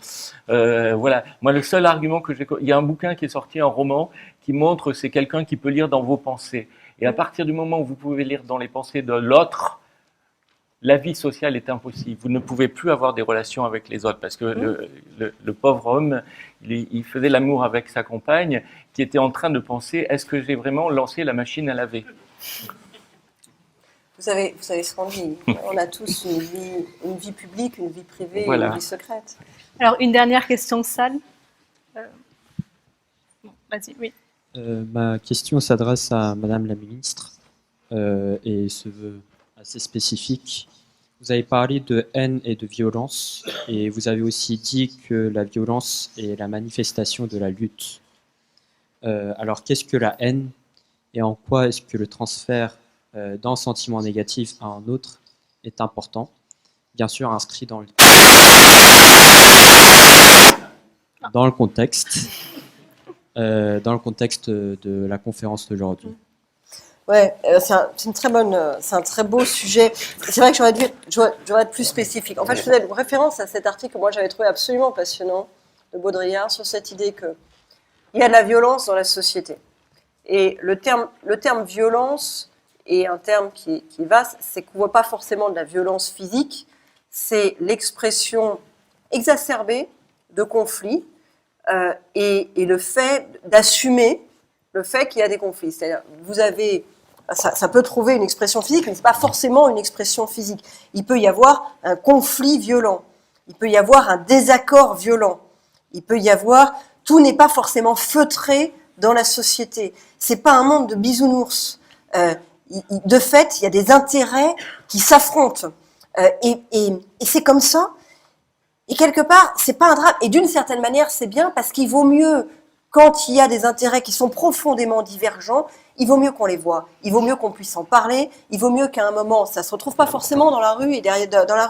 Voilà. Moi, le seul argument il y a un bouquin qui est sorti, un roman, qui montre c'est quelqu'un qui peut lire dans vos pensées. Et à partir du moment où vous pouvez lire dans les pensées de l'autre, la vie sociale est impossible. Vous ne pouvez plus avoir des relations avec les autres parce que le pauvre homme, il faisait l'amour avec sa compagne qui était en train de penser est-ce que j'ai vraiment lancé la machine à laver? Vous savez ce qu'on dit. On a tous une vie publique, une vie privée, voilà. Une vie secrète. Alors, une dernière question de salle. Bon, vas-y, oui. Ma question s'adresse à Madame la Ministre et se veut assez spécifique. Vous avez parlé de haine et de violence et vous avez aussi dit que la violence est la manifestation de la lutte. Alors qu'est-ce que la haine et en quoi est-ce que le transfert d'un sentiment négatif à un autre est important? Bien sûr inscrit dans le contexte. Dans le contexte de la conférence d'aujourd'hui. Ouais, c'est un très beau sujet. C'est vrai que j'aurais être plus spécifique. En fait, je faisais référence à cet article que moi j'avais trouvé absolument passionnant de Baudrillard sur cette idée qu'il y a de la violence dans la société. Et le terme violence est un terme qui est vaste. C'est qu'on ne voit pas forcément de la violence physique. C'est l'expression exacerbée de conflits. Et le fait d'assumer le fait qu'il y a des conflits. C'est-à-dire, ça peut trouver une expression physique, mais ce n'est pas forcément une expression physique. Il peut y avoir un conflit violent, il peut y avoir un désaccord violent, il peut y avoir... Tout n'est pas forcément feutré dans la société. Ce n'est pas un monde de bisounours. De fait, il y a des intérêts qui s'affrontent. Et c'est comme ça. Et quelque part, c'est pas un drame. Et d'une certaine manière, c'est bien parce qu'il vaut mieux quand il y a des intérêts qui sont profondément divergents, il vaut mieux qu'on les voit, il vaut mieux qu'on puisse en parler, il vaut mieux qu'à un moment, ça se retrouve pas forcément dans la rue et derrière la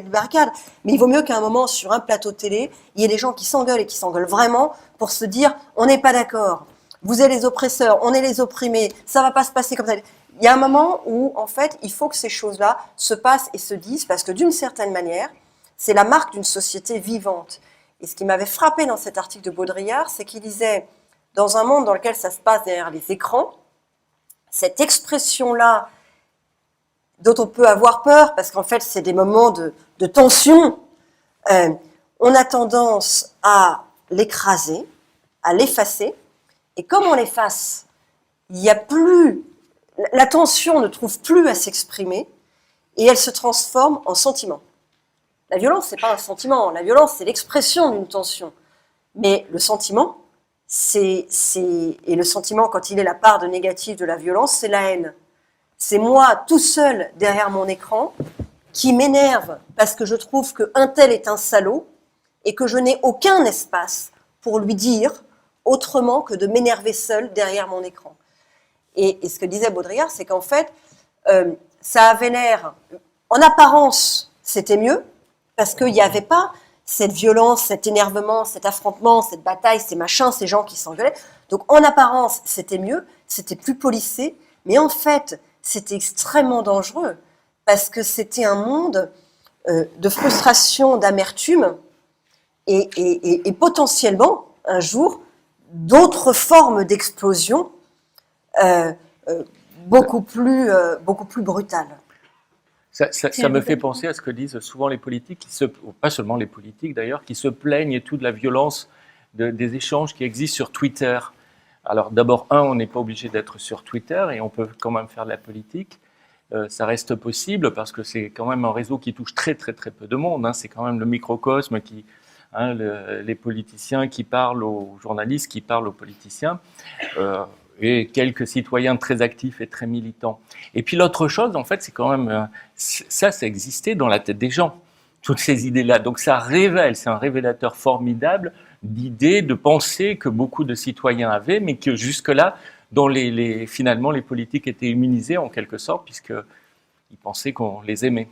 barricade, mais il vaut mieux qu'à un moment, sur un plateau de télé, il y ait des gens qui s'engueulent et qui s'engueulent vraiment pour se dire, on n'est pas d'accord, vous êtes les oppresseurs, on est les opprimés, ça va pas se passer comme ça. Il y a un moment où, en fait, il faut que ces choses-là se passent et se disent, parce que d'une certaine manière, c'est la marque d'une société vivante. Et ce qui m'avait frappé dans cet article de Baudrillard, c'est qu'il disait, dans un monde dans lequel ça se passe derrière les écrans, cette expression-là, dont on peut avoir peur, parce qu'en fait, c'est des moments de tension, on a tendance à l'écraser, à l'effacer, et comme on l'efface, il n'y a plus, la tension ne trouve plus à s'exprimer, et elle se transforme en sentiment. La violence, c'est pas un sentiment. La violence, c'est l'expression d'une tension. Mais le sentiment, et le sentiment, quand il est la part de négatif de la violence, c'est la haine. C'est moi, tout seul, derrière mon écran, qui m'énerve parce que je trouve qu'un tel est un salaud et que je n'ai aucun espace pour lui dire autrement que de m'énerver seul derrière mon écran. Et ce que disait Baudrillard, c'est qu'en fait, ça avait l'air, en apparence, c'était mieux, parce qu'il n'y avait pas cette violence, cet énervement, cet affrontement, cette bataille, ces machins, ces gens qui s'engueulaient. Donc en apparence, c'était mieux, c'était plus policé, mais en fait, c'était extrêmement dangereux, parce que c'était un monde de frustration, d'amertume, et potentiellement, un jour, d'autres formes d'explosion beaucoup plus brutales. Ça me fait penser à ce que disent souvent les politiques, pas seulement les politiques d'ailleurs, qui se plaignent et tout de la violence des échanges qui existent sur Twitter. Alors d'abord, on n'est pas obligé d'être sur Twitter et on peut quand même faire de la politique. Ça reste possible parce que c'est quand même un réseau qui touche très très très peu de monde. Hein. C'est quand même le microcosme qui, les politiciens qui parlent aux journalistes, qui parlent aux politiciens. Et quelques citoyens très actifs et très militants. Et puis l'autre chose, en fait, c'est quand même, ça existait dans la tête des gens, toutes ces idées-là. Donc ça révèle, c'est un révélateur formidable d'idées, de pensées que beaucoup de citoyens avaient, mais que jusque-là, dont finalement les politiques étaient immunisés en quelque sorte, puisqu'ils pensaient qu'on les aimait.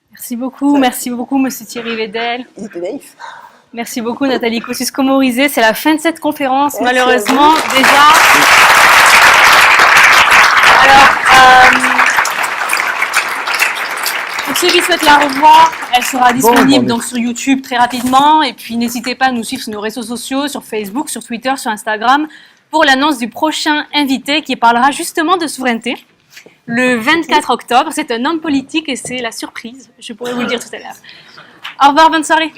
Merci beaucoup, Monsieur Thierry Vedel. Il était naïf. Merci beaucoup Nathalie Kosciusko-Morizet. C'est la fin de cette conférence, malheureusement, déjà. Alors, pour ceux qui souhaitent la revoir, elle sera disponible donc sur YouTube très rapidement. Et puis n'hésitez pas à nous suivre sur nos réseaux sociaux, sur Facebook, sur Twitter, sur Instagram, pour l'annonce du prochain invité qui parlera justement de souveraineté. Le 24 octobre, c'est un homme politique et c'est la surprise. Je pourrais vous le dire tout à l'heure. Au revoir, bonne soirée.